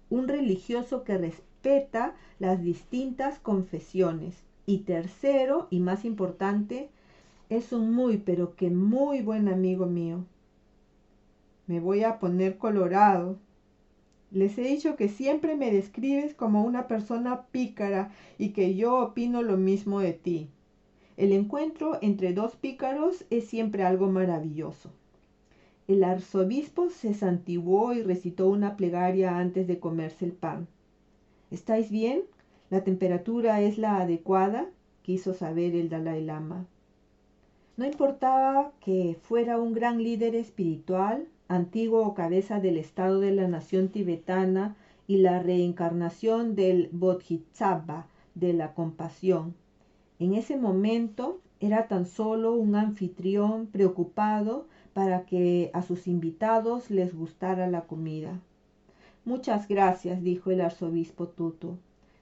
un religioso que respeta las distintas confesiones. Y tercero, y más importante, es un muy, pero que muy buen amigo mío. Me voy a poner colorado. Les he dicho que siempre me describes como una persona pícara y que yo opino lo mismo de ti. El encuentro entre dos pícaros es siempre algo maravilloso. El arzobispo se santiguó y recitó una plegaria antes de comerse el pan. ¿Estáis bien? ¿La temperatura es la adecuada?, quiso saber el Dalai Lama. No importaba que fuera un gran líder espiritual, antiguo cabeza del Estado de la nación tibetana y la reencarnación del Bodhisattva de la compasión. En ese momento era tan solo un anfitrión preocupado para que a sus invitados les gustara la comida. Muchas gracias, dijo el arzobispo Tutu.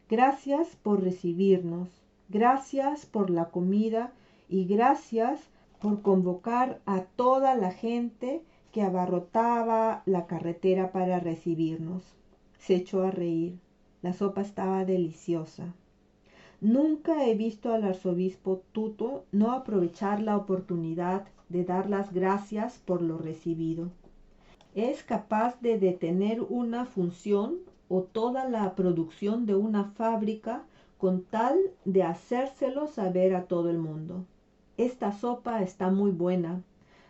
Gracias por recibirnos, gracias por la comida y gracias por convocar a toda la gente que abarrotaba la carretera para recibirnos. Se echó a reír. La sopa estaba deliciosa. Nunca he visto al arzobispo Tutu no aprovechar la oportunidad de dar las gracias por lo recibido. Es capaz de detener una función o toda la producción de una fábrica con tal de hacérselo saber a todo el mundo. Esta sopa está muy buena,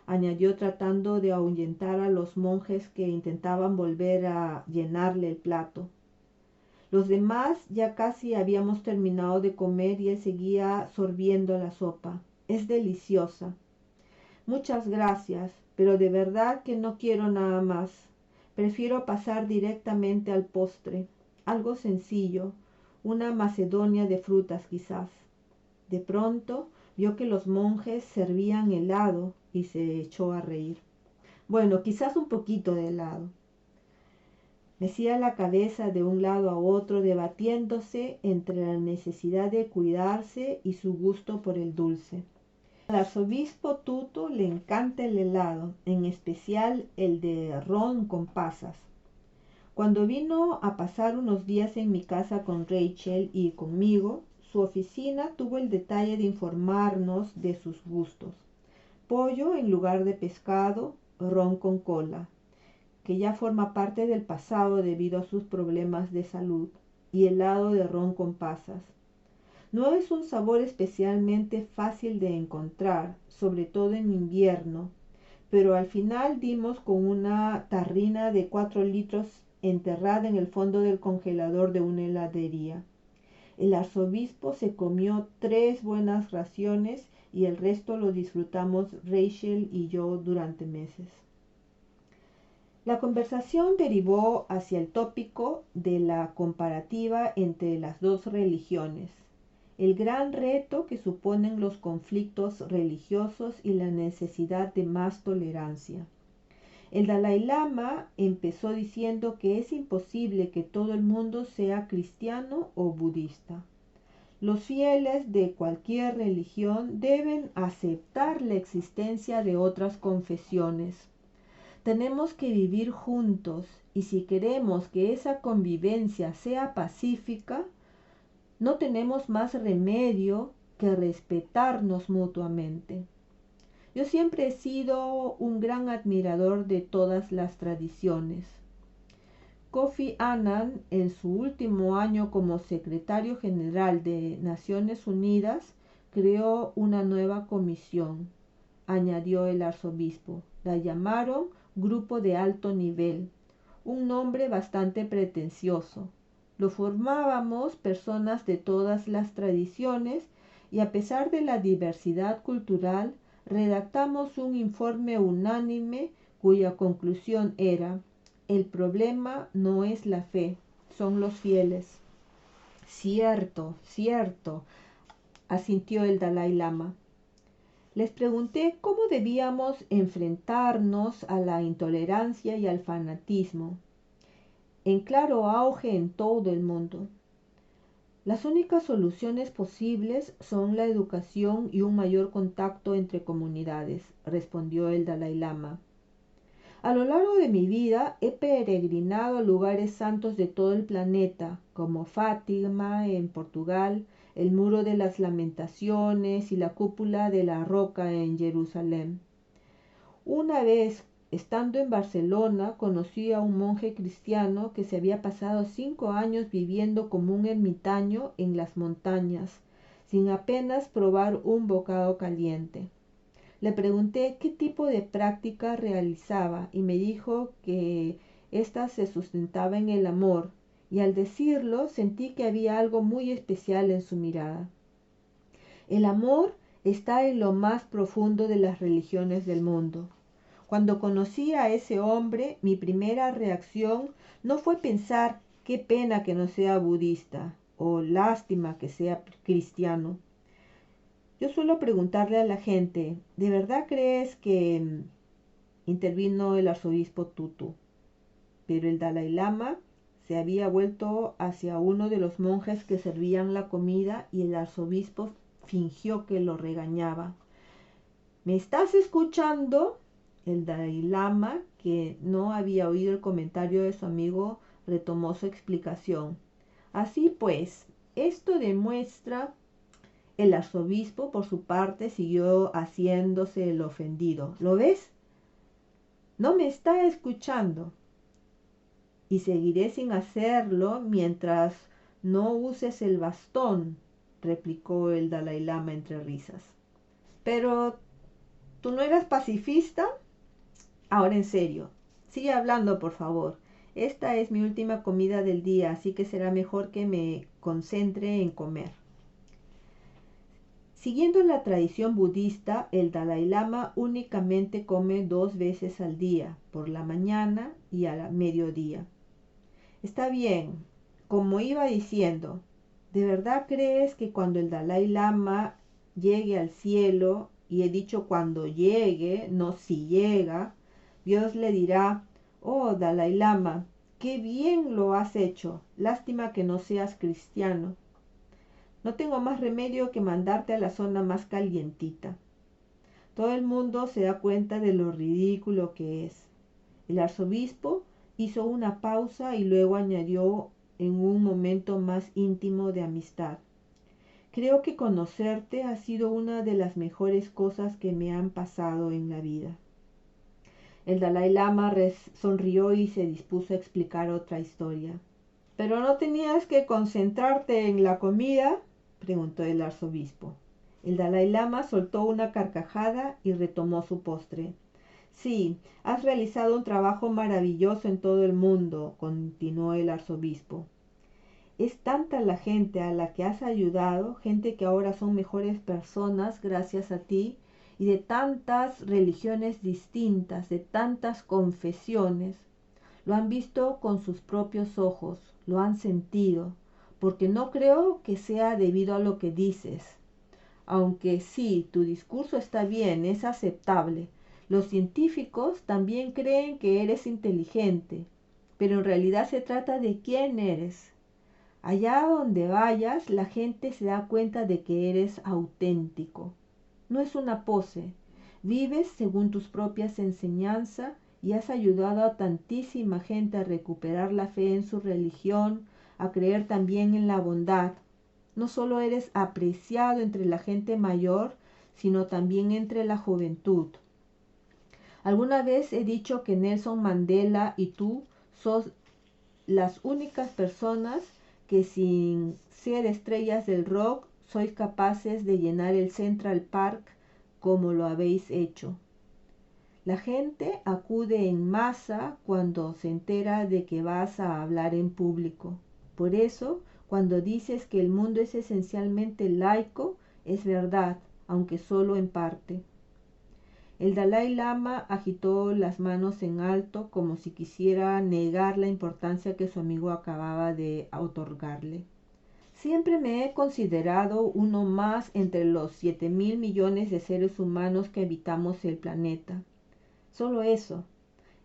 añadió tratando de ahuyentar a los monjes que intentaban volver a llenarle el plato. Los demás ya casi habíamos terminado de comer y él seguía sorbiendo la sopa. Es deliciosa. Muchas gracias, pero de verdad que no quiero nada más. Prefiero pasar directamente al postre. Algo sencillo, una macedonia de frutas quizás. De pronto vio que los monjes servían helado y se echó a reír. Bueno, quizás un poquito de helado. Mecía la cabeza de un lado a otro, debatiéndose entre la necesidad de cuidarse y su gusto por el dulce. Al arzobispo Tutu le encanta el helado, en especial el de ron con pasas. Cuando vino a pasar unos días en mi casa con Rachel y conmigo, su oficina tuvo el detalle de informarnos de sus gustos. Pollo en lugar de pescado, ron con cola, que ya forma parte del pasado debido a sus problemas de salud, y helado de ron con pasas. No es un sabor especialmente fácil de encontrar, sobre todo en invierno, pero al final dimos con una tarrina de 4 litros enterrada en el fondo del congelador de una heladería. El arzobispo se comió 3 buenas raciones y el resto lo disfrutamos Rachel y yo durante meses. La conversación derivó hacia el tópico de la comparativa entre las dos religiones, el gran reto que suponen los conflictos religiosos y la necesidad de más tolerancia. El Dalai Lama empezó diciendo que es imposible que todo el mundo sea cristiano o budista. Los fieles de cualquier religión deben aceptar la existencia de otras confesiones. Tenemos que vivir juntos y si queremos que esa convivencia sea pacífica, no tenemos más remedio que respetarnos mutuamente. Yo siempre he sido un gran admirador de todas las tradiciones. Kofi Annan, en su último año como secretario general de Naciones Unidas, creó una nueva comisión, añadió el arzobispo. La llamaron Grupo de Alto Nivel, un nombre bastante pretencioso. Lo formábamos personas de todas las tradiciones y a pesar de la diversidad cultural, redactamos un informe unánime cuya conclusión era: el problema no es la fe, son los fieles. Cierto, cierto, asintió el Dalai Lama. Les pregunté cómo debíamos enfrentarnos a la intolerancia y al fanatismo, en claro auge en todo el mundo. Las únicas soluciones posibles son la educación y un mayor contacto entre comunidades, respondió el Dalai Lama. A lo largo de mi vida he peregrinado a lugares santos de todo el planeta, como Fátima en Portugal, el Muro de las Lamentaciones y la Cúpula de la Roca en Jerusalén. Una vez, estando en Barcelona, conocí a un monje cristiano que se había pasado 5 años viviendo como un ermitaño en las montañas, sin apenas probar un bocado caliente. Le pregunté qué tipo de práctica realizaba y me dijo que ésta se sustentaba en el amor, y al decirlo sentí que había algo muy especial en su mirada. El amor está en lo más profundo de las religiones del mundo. Cuando conocí a ese hombre, mi primera reacción no fue pensar qué pena que no sea budista o lástima que sea cristiano. Yo suelo preguntarle a la gente, ¿de verdad crees que intervino el arzobispo Tutu? Pero el Dalai Lama se había vuelto hacia uno de los monjes que servían la comida y el arzobispo fingió que lo regañaba. ¿Me estás escuchando? El Dalai Lama, que no había oído el comentario de su amigo, retomó su explicación. Así pues, esto demuestra. El arzobispo, por su parte, siguió haciéndose el ofendido. ¿Lo ves? No me está escuchando. Y seguiré sin hacerlo mientras no uses el bastón, replicó el Dalai Lama entre risas. Pero, ¿tú no eras pacifista? Ahora en serio, sigue hablando, por favor. Esta es mi última comida del día, así que será mejor que me concentre en comer. Siguiendo la tradición budista, el Dalai Lama únicamente come 2 veces al día, por la mañana y al mediodía. Está bien, como iba diciendo, ¿de verdad crees que cuando el Dalai Lama llegue al cielo, y he dicho cuando llegue, no si llega, Dios le dirá, oh Dalai Lama, qué bien lo has hecho, lástima que no seas cristiano? No tengo más remedio que mandarte a la zona más calientita. Todo el mundo se da cuenta de lo ridículo que es. El arzobispo hizo una pausa y luego añadió en un momento más íntimo de amistad. Creo que conocerte ha sido una de las mejores cosas que me han pasado en la vida. El Dalai Lama sonrió y se dispuso a explicar otra historia. ¿Pero no tenías que concentrarte en la comida?, preguntó el arzobispo. El Dalai Lama soltó una carcajada y retomó su postre. Sí, has realizado un trabajo maravilloso en todo el mundo, continuó el arzobispo. Es tanta la gente a la que has ayudado, gente que ahora son mejores personas gracias a ti, y de tantas religiones distintas, de tantas confesiones. Lo han visto con sus propios ojos, lo han sentido, porque no creo que sea debido a lo que dices. Aunque sí, tu discurso está bien, es aceptable. Los científicos también creen que eres inteligente, pero en realidad se trata de quién eres. Allá donde vayas, la gente se da cuenta de que eres auténtico. No es una pose. Vives según tus propias enseñanzas y has ayudado a tantísima gente a recuperar la fe en su religión, a creer también en la bondad. No solo eres apreciado entre la gente mayor, sino también entre la juventud. Alguna vez he dicho que Nelson Mandela y tú sos las únicas personas que sin ser estrellas del rock sois capaces de llenar el Central Park como lo habéis hecho. La gente acude en masa cuando se entera de que vas a hablar en público. Por eso, cuando dices que el mundo es esencialmente laico, es verdad, aunque solo en parte. El Dalai Lama agitó las manos en alto como si quisiera negar la importancia que su amigo acababa de otorgarle. Siempre me he considerado uno más entre los 7.000 millones de seres humanos que habitamos el planeta. Solo eso.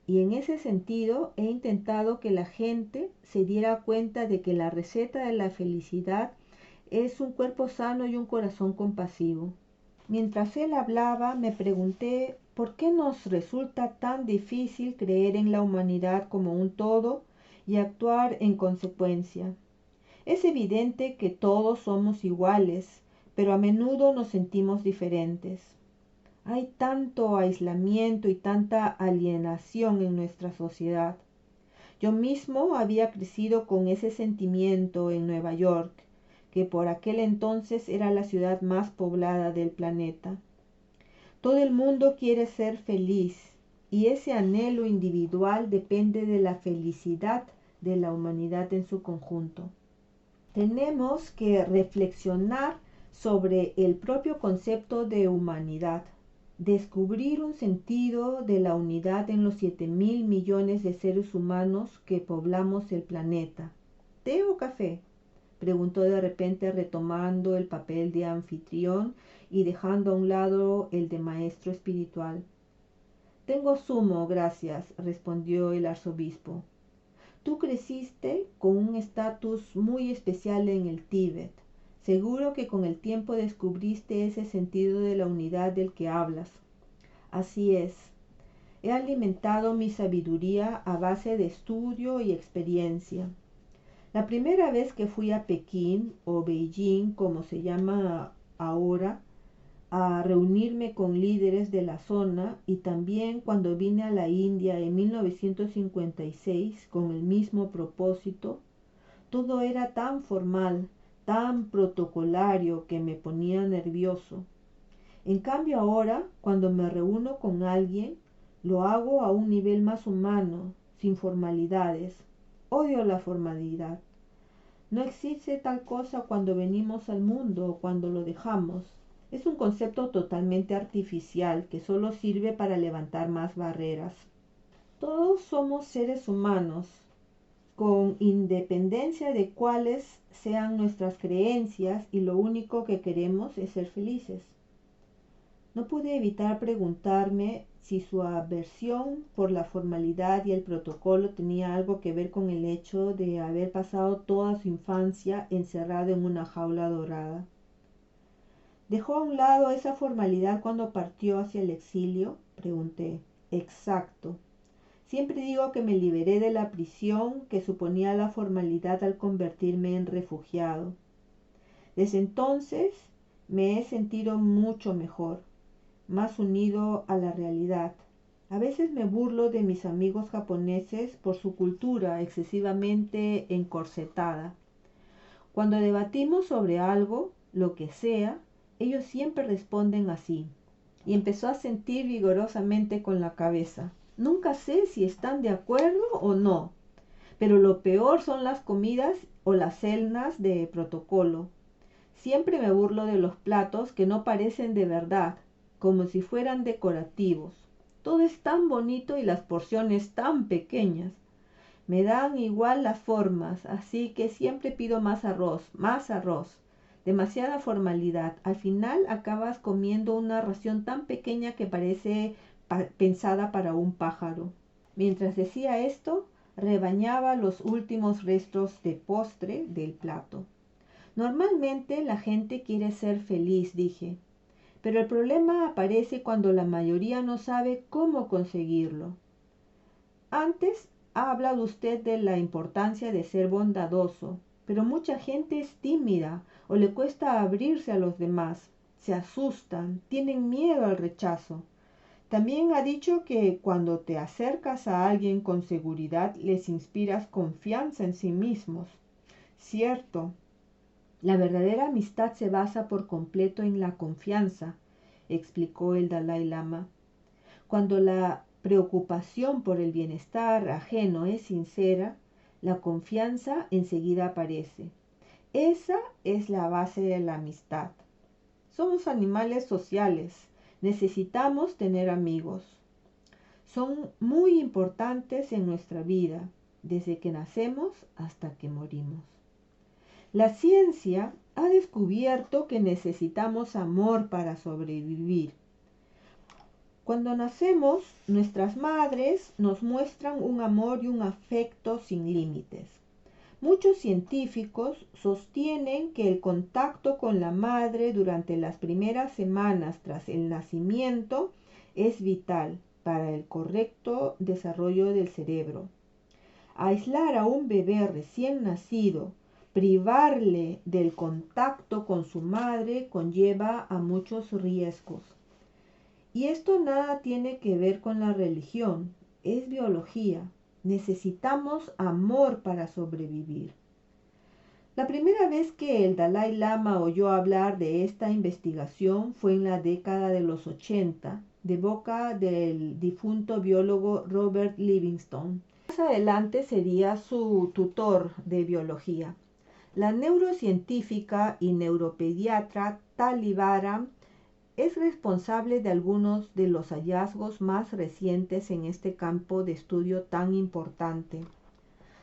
Y en ese sentido he intentado que la gente se diera cuenta de que la receta de la felicidad es un cuerpo sano y un corazón compasivo. Mientras él hablaba, me pregunté por qué nos resulta tan difícil creer en la humanidad como un todo y actuar en consecuencia. Es evidente que todos somos iguales, pero a menudo nos sentimos diferentes. Hay tanto aislamiento y tanta alienación en nuestra sociedad. Yo mismo había crecido con ese sentimiento en Nueva York, que por aquel entonces era la ciudad más poblada del planeta. Todo el mundo quiere ser feliz, y ese anhelo individual depende de la felicidad de la humanidad en su conjunto. Tenemos que reflexionar sobre el propio concepto de humanidad, descubrir un sentido de la unidad en los 7.000 millones de seres humanos que poblamos el planeta. ¿Té o café?, preguntó de repente retomando el papel de anfitrión y dejando a un lado el de maestro espiritual. Tengo zumo, gracias, respondió el arzobispo. Tú creciste con un estatus muy especial en el Tíbet. Seguro que con el tiempo descubriste ese sentido de la unidad del que hablas. Así es. He alimentado mi sabiduría a base de estudio y experiencia. La primera vez que fui a Pekín, o Beijing, como se llama ahora, a reunirme con líderes de la zona, y también cuando vine a la India en 1956 con el mismo propósito, todo era tan formal, tan protocolario que me ponía nervioso. En cambio ahora, cuando me reúno con alguien, lo hago a un nivel más humano, sin formalidades. Odio la formalidad. No existe tal cosa cuando venimos al mundo o cuando lo dejamos. Es un concepto totalmente artificial que solo sirve para levantar más barreras. Todos somos seres humanos, con independencia de cuáles sean nuestras creencias, y lo único que queremos es ser felices. No pude evitar preguntarme si su aversión por la formalidad y el protocolo tenía algo que ver con el hecho de haber pasado toda su infancia encerrado en una jaula dorada. ¿Dejó a un lado esa formalidad cuando partió hacia el exilio?, pregunté. Exacto. Siempre digo que me liberé de la prisión que suponía la formalidad al convertirme en refugiado. Desde entonces me he sentido mucho mejor, más unido a la realidad. A veces me burlo de mis amigos japoneses por su cultura excesivamente encorsetada. Cuando debatimos sobre algo, lo que sea, ellos siempre responden así. Y empezó a sentir vigorosamente con la cabeza. Nunca sé si están de acuerdo o no, pero lo peor son las comidas o las cenas de protocolo. Siempre me burlo de los platos que no parecen de verdad, como si fueran decorativos. Todo es tan bonito y las porciones tan pequeñas. Me dan igual las formas, así que siempre pido más arroz, más arroz. Demasiada formalidad. Al final acabas comiendo una ración tan pequeña que parece pensada para un pájaro. Mientras decía esto, rebañaba los últimos restos de postre del plato. Normalmente la gente quiere ser feliz, dije, pero el problema aparece cuando la mayoría no sabe cómo conseguirlo. Antes ha hablado usted de la importancia de ser bondadoso, pero mucha gente es tímida o le cuesta abrirse a los demás. Se asustan, tienen miedo al rechazo. También ha dicho que cuando te acercas a alguien con seguridad les inspiras confianza en sí mismos. Cierto. La verdadera amistad se basa por completo en la confianza, explicó el Dalai Lama. Cuando la preocupación por el bienestar ajeno es sincera, la confianza enseguida aparece. Esa es la base de la amistad. Somos animales sociales, necesitamos tener amigos. Son muy importantes en nuestra vida, desde que nacemos hasta que morimos. La ciencia ha descubierto que necesitamos amor para sobrevivir. Cuando nacemos, nuestras madres nos muestran un amor y un afecto sin límites. Muchos científicos sostienen que el contacto con la madre durante las primeras semanas tras el nacimiento es vital para el correcto desarrollo del cerebro. Aislar a un bebé recién nacido, privarle del contacto con su madre conlleva a muchos riesgos. Y esto nada tiene que ver con la religión, es biología. Necesitamos amor para sobrevivir. La primera vez que el Dalai Lama oyó hablar de esta investigación fue en la década de los 80, de boca del difunto biólogo Robert Livingstone. Más adelante sería su tutor de biología. La neurocientífica y neuropediatra Tali Baram es responsable de algunos de los hallazgos más recientes en este campo de estudio tan importante.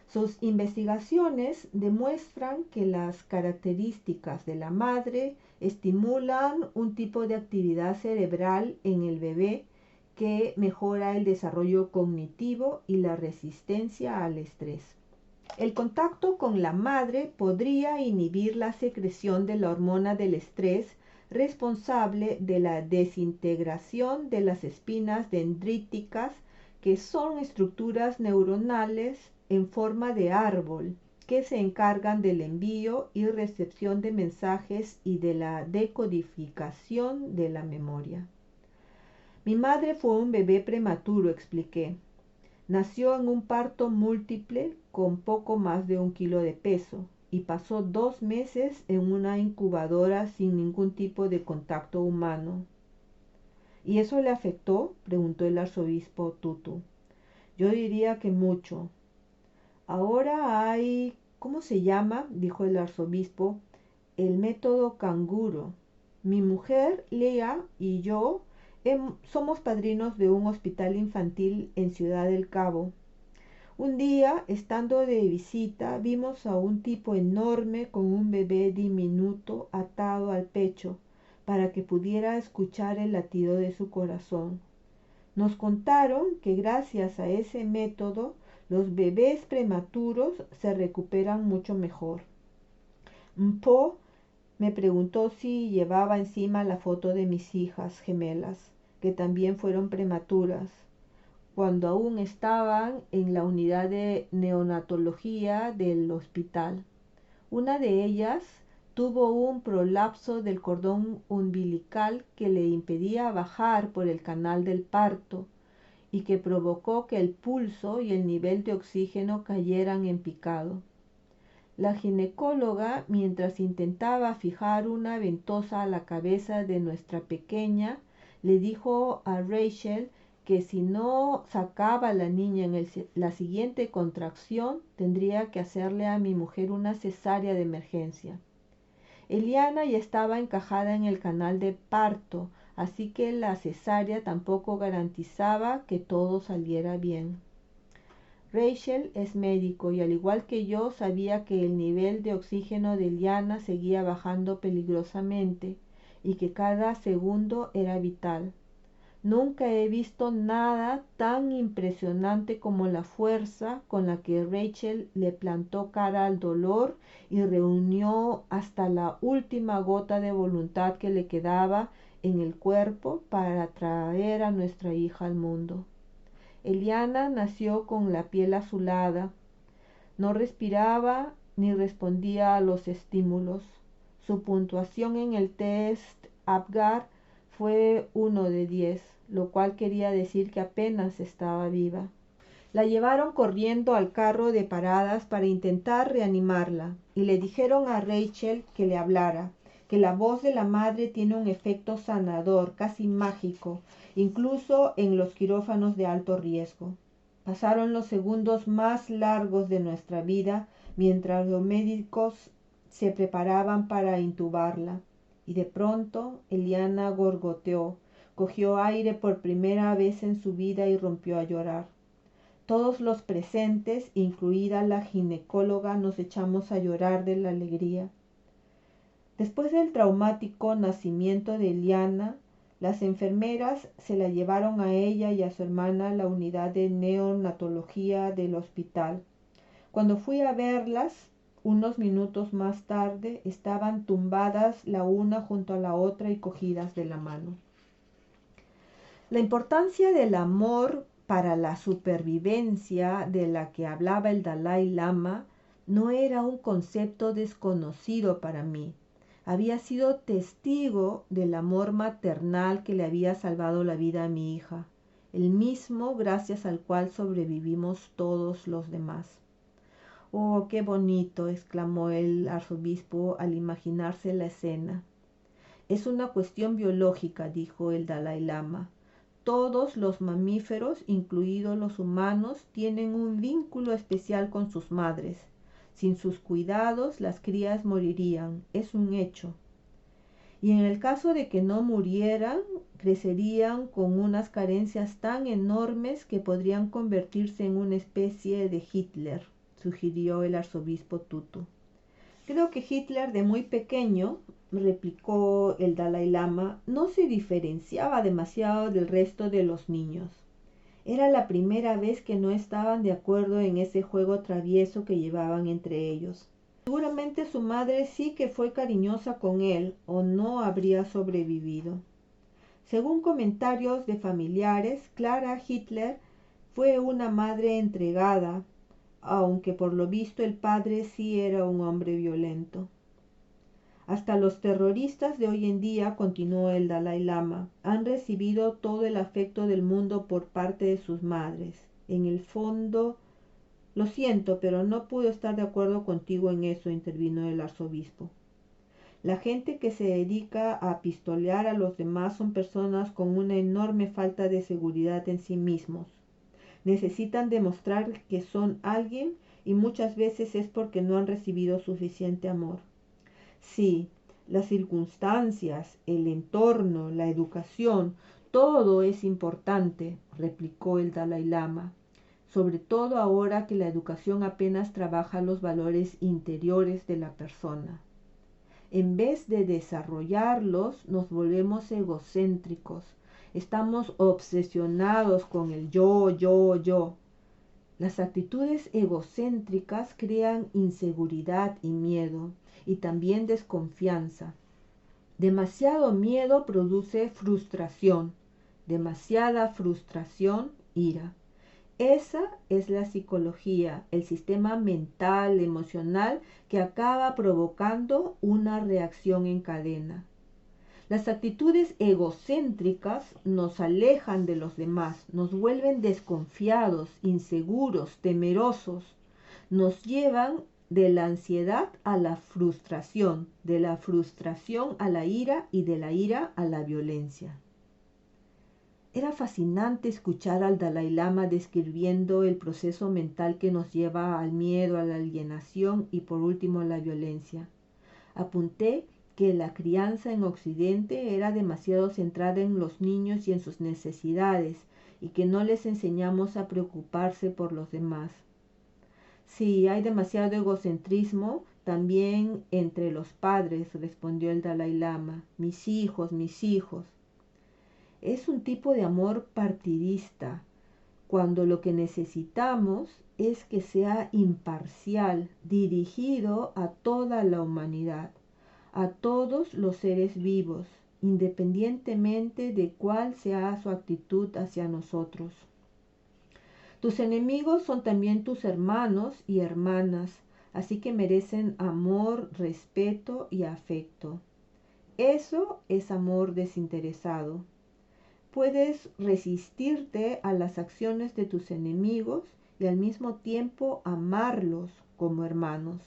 Sus investigaciones demuestran que las características de la madre estimulan un tipo de actividad cerebral en el bebé que mejora el desarrollo cognitivo y la resistencia al estrés. El contacto con la madre podría inhibir la secreción de la hormona del estrés responsable de la desintegración de las espinas dendríticas, que son estructuras neuronales en forma de árbol que se encargan del envío y recepción de mensajes y de la decodificación de la memoria. Mi madre fue un bebé prematuro, expliqué. Nació en un parto múltiple con poco más de 1 kilo de peso y pasó 2 meses en una incubadora sin ningún tipo de contacto humano. ¿Y eso le afectó?, preguntó el arzobispo Tutu. Yo diría que mucho. Ahora hay, ¿cómo se llama?, dijo el arzobispo, el método canguro. Mi mujer, Lea, y yo somos padrinos de un hospital infantil en Ciudad del Cabo. Un día, estando de visita, vimos a un tipo enorme con un bebé diminuto atado al pecho para que pudiera escuchar el latido de su corazón. Nos contaron que gracias a ese método los bebés prematuros se recuperan mucho mejor. Mpo me preguntó si llevaba encima la foto de mis hijas gemelas, que también fueron prematuras, cuando aún estaban en la unidad de neonatología del hospital. Una de ellas tuvo un prolapso del cordón umbilical que le impedía bajar por el canal del parto y que provocó que el pulso y el nivel de oxígeno cayeran en picado. La ginecóloga, mientras intentaba fijar una ventosa a la cabeza de nuestra pequeña, le dijo a Rachel que si no sacaba a la niña en la siguiente contracción, tendría que hacerle a mi mujer una cesárea de emergencia. Eliana ya estaba encajada en el canal de parto, así que la cesárea tampoco garantizaba que todo saliera bien. Rachel es médico y al igual que yo sabía que el nivel de oxígeno de Eliana seguía bajando peligrosamente y que cada segundo era vital. Nunca he visto nada tan impresionante como la fuerza con la que Rachel le plantó cara al dolor y reunió hasta la última gota de voluntad que le quedaba en el cuerpo para traer a nuestra hija al mundo. Eliana nació con la piel azulada, no respiraba ni respondía a los estímulos. Su puntuación en el test Apgar fue 1 de 10, lo cual quería decir que apenas estaba viva. La llevaron corriendo al carro de paradas para intentar reanimarla y le dijeron a Rachel que le hablara, que la voz de la madre tiene un efecto sanador, casi mágico, incluso en los quirófanos de alto riesgo. Pasaron los segundos más largos de nuestra vida mientras los médicos se preparaban para intubarla. Y de pronto Eliana gorgoteó, cogió aire por primera vez en su vida y rompió a llorar. Todos los presentes, incluida la ginecóloga, nos echamos a llorar de la alegría. Después del traumático nacimiento de Eliana, las enfermeras se la llevaron a ella y a su hermana a la unidad de neonatología del hospital. Cuando fui a verlas, unos minutos más tarde, estaban tumbadas la una junto a la otra y cogidas de la mano. La importancia del amor para la supervivencia de la que hablaba el Dalai Lama no era un concepto desconocido para mí. Había sido testigo del amor maternal que le había salvado la vida a mi hija, el mismo gracias al cual sobrevivimos todos los demás. «Oh, qué bonito», exclamó el arzobispo al imaginarse la escena. «Es una cuestión biológica», dijo el Dalai Lama. «Todos los mamíferos, incluidos los humanos, tienen un vínculo especial con sus madres. Sin sus cuidados, las crías morirían. Es un hecho. Y en el caso de que no murieran, crecerían con unas carencias tan enormes que podrían convertirse en una especie de Hitler», sugirió el arzobispo Tutu. «Creo que Hitler de muy pequeño», replicó el Dalai Lama, «no se diferenciaba demasiado del resto de los niños. Era la primera vez que no estaban de acuerdo en ese juego travieso que llevaban entre ellos. Seguramente su madre sí que fue cariñosa con él, o no habría sobrevivido». Según comentarios de familiares, Clara Hitler fue una madre entregada, aunque por lo visto el padre sí era un hombre violento. «Hasta los terroristas de hoy en día», continuó el Dalai Lama, «han recibido todo el afecto del mundo por parte de sus madres. En el fondo, lo siento, pero no puedo estar de acuerdo contigo en eso», intervino el arzobispo. «La gente que se dedica a pistolear a los demás son personas con una enorme falta de seguridad en sí mismos. Necesitan demostrar que son alguien y muchas veces es porque no han recibido suficiente amor». «Sí, las circunstancias, el entorno, la educación, todo es importante», replicó el Dalai Lama, «sobre todo ahora que la educación apenas trabaja los valores interiores de la persona. En vez de desarrollarlos, nos volvemos egocéntricos. Estamos obsesionados con el yo, yo, yo. Las actitudes egocéntricas crean inseguridad y miedo, y también desconfianza. Demasiado miedo produce frustración, demasiada frustración, ira. Esa es la psicología, el sistema mental, emocional, que acaba provocando una reacción en cadena. Las actitudes egocéntricas nos alejan de los demás, nos vuelven desconfiados, inseguros, temerosos, nos llevan de la ansiedad a la frustración, de la frustración a la ira y de la ira a la violencia. Era fascinante escuchar al Dalai Lama describiendo el proceso mental que nos lleva al miedo, a la alienación y por último a la violencia. Apunté que la crianza en Occidente era demasiado centrada en los niños y en sus necesidades, y que no les enseñamos a preocuparse por los demás. «Sí, hay demasiado egocentrismo también entre los padres», respondió el Dalai Lama. Mis hijos. Es un tipo de amor partidista, cuando lo que necesitamos es que sea imparcial, dirigido a toda la humanidad, a todos los seres vivos, independientemente de cuál sea su actitud hacia nosotros. Tus enemigos son también tus hermanos y hermanas, así que merecen amor, respeto y afecto. Eso es amor desinteresado. Puedes resistirte a las acciones de tus enemigos y al mismo tiempo amarlos como hermanos.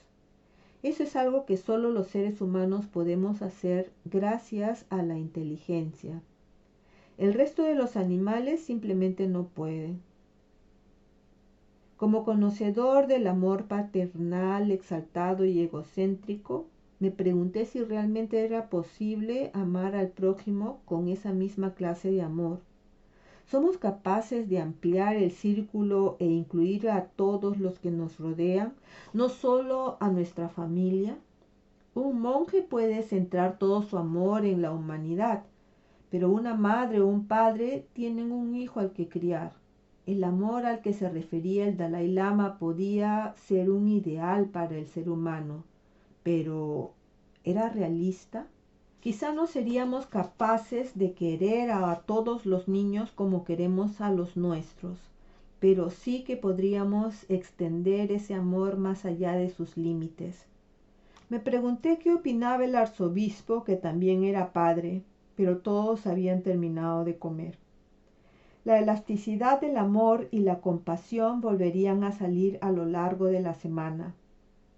Eso es algo que solo los seres humanos podemos hacer gracias a la inteligencia. El resto de los animales simplemente no pueden. Como conocedor del amor paternal, exaltado y egocéntrico, me pregunté si realmente era posible amar al prójimo con esa misma clase de amor. ¿Somos capaces de ampliar el círculo e incluir a todos los que nos rodean, no solo a nuestra familia? Un monje puede centrar todo su amor en la humanidad, pero una madre o un padre tienen un hijo al que criar. El amor al que se refería el Dalai Lama podía ser un ideal para el ser humano, pero ¿era realista? Quizá no seríamos capaces de querer a todos los niños como queremos a los nuestros, pero sí que podríamos extender ese amor más allá de sus límites. Me pregunté qué opinaba el arzobispo, que también era padre, pero todos habían terminado de comer. La elasticidad del amor y la compasión volverían a salir a lo largo de la semana,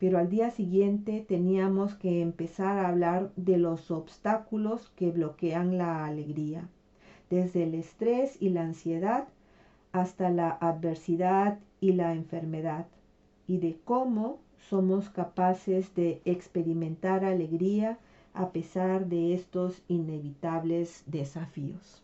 pero al día siguiente teníamos que empezar a hablar de los obstáculos que bloquean la alegría, desde el estrés y la ansiedad hasta la adversidad y la enfermedad, y de cómo somos capaces de experimentar alegría a pesar de estos inevitables desafíos.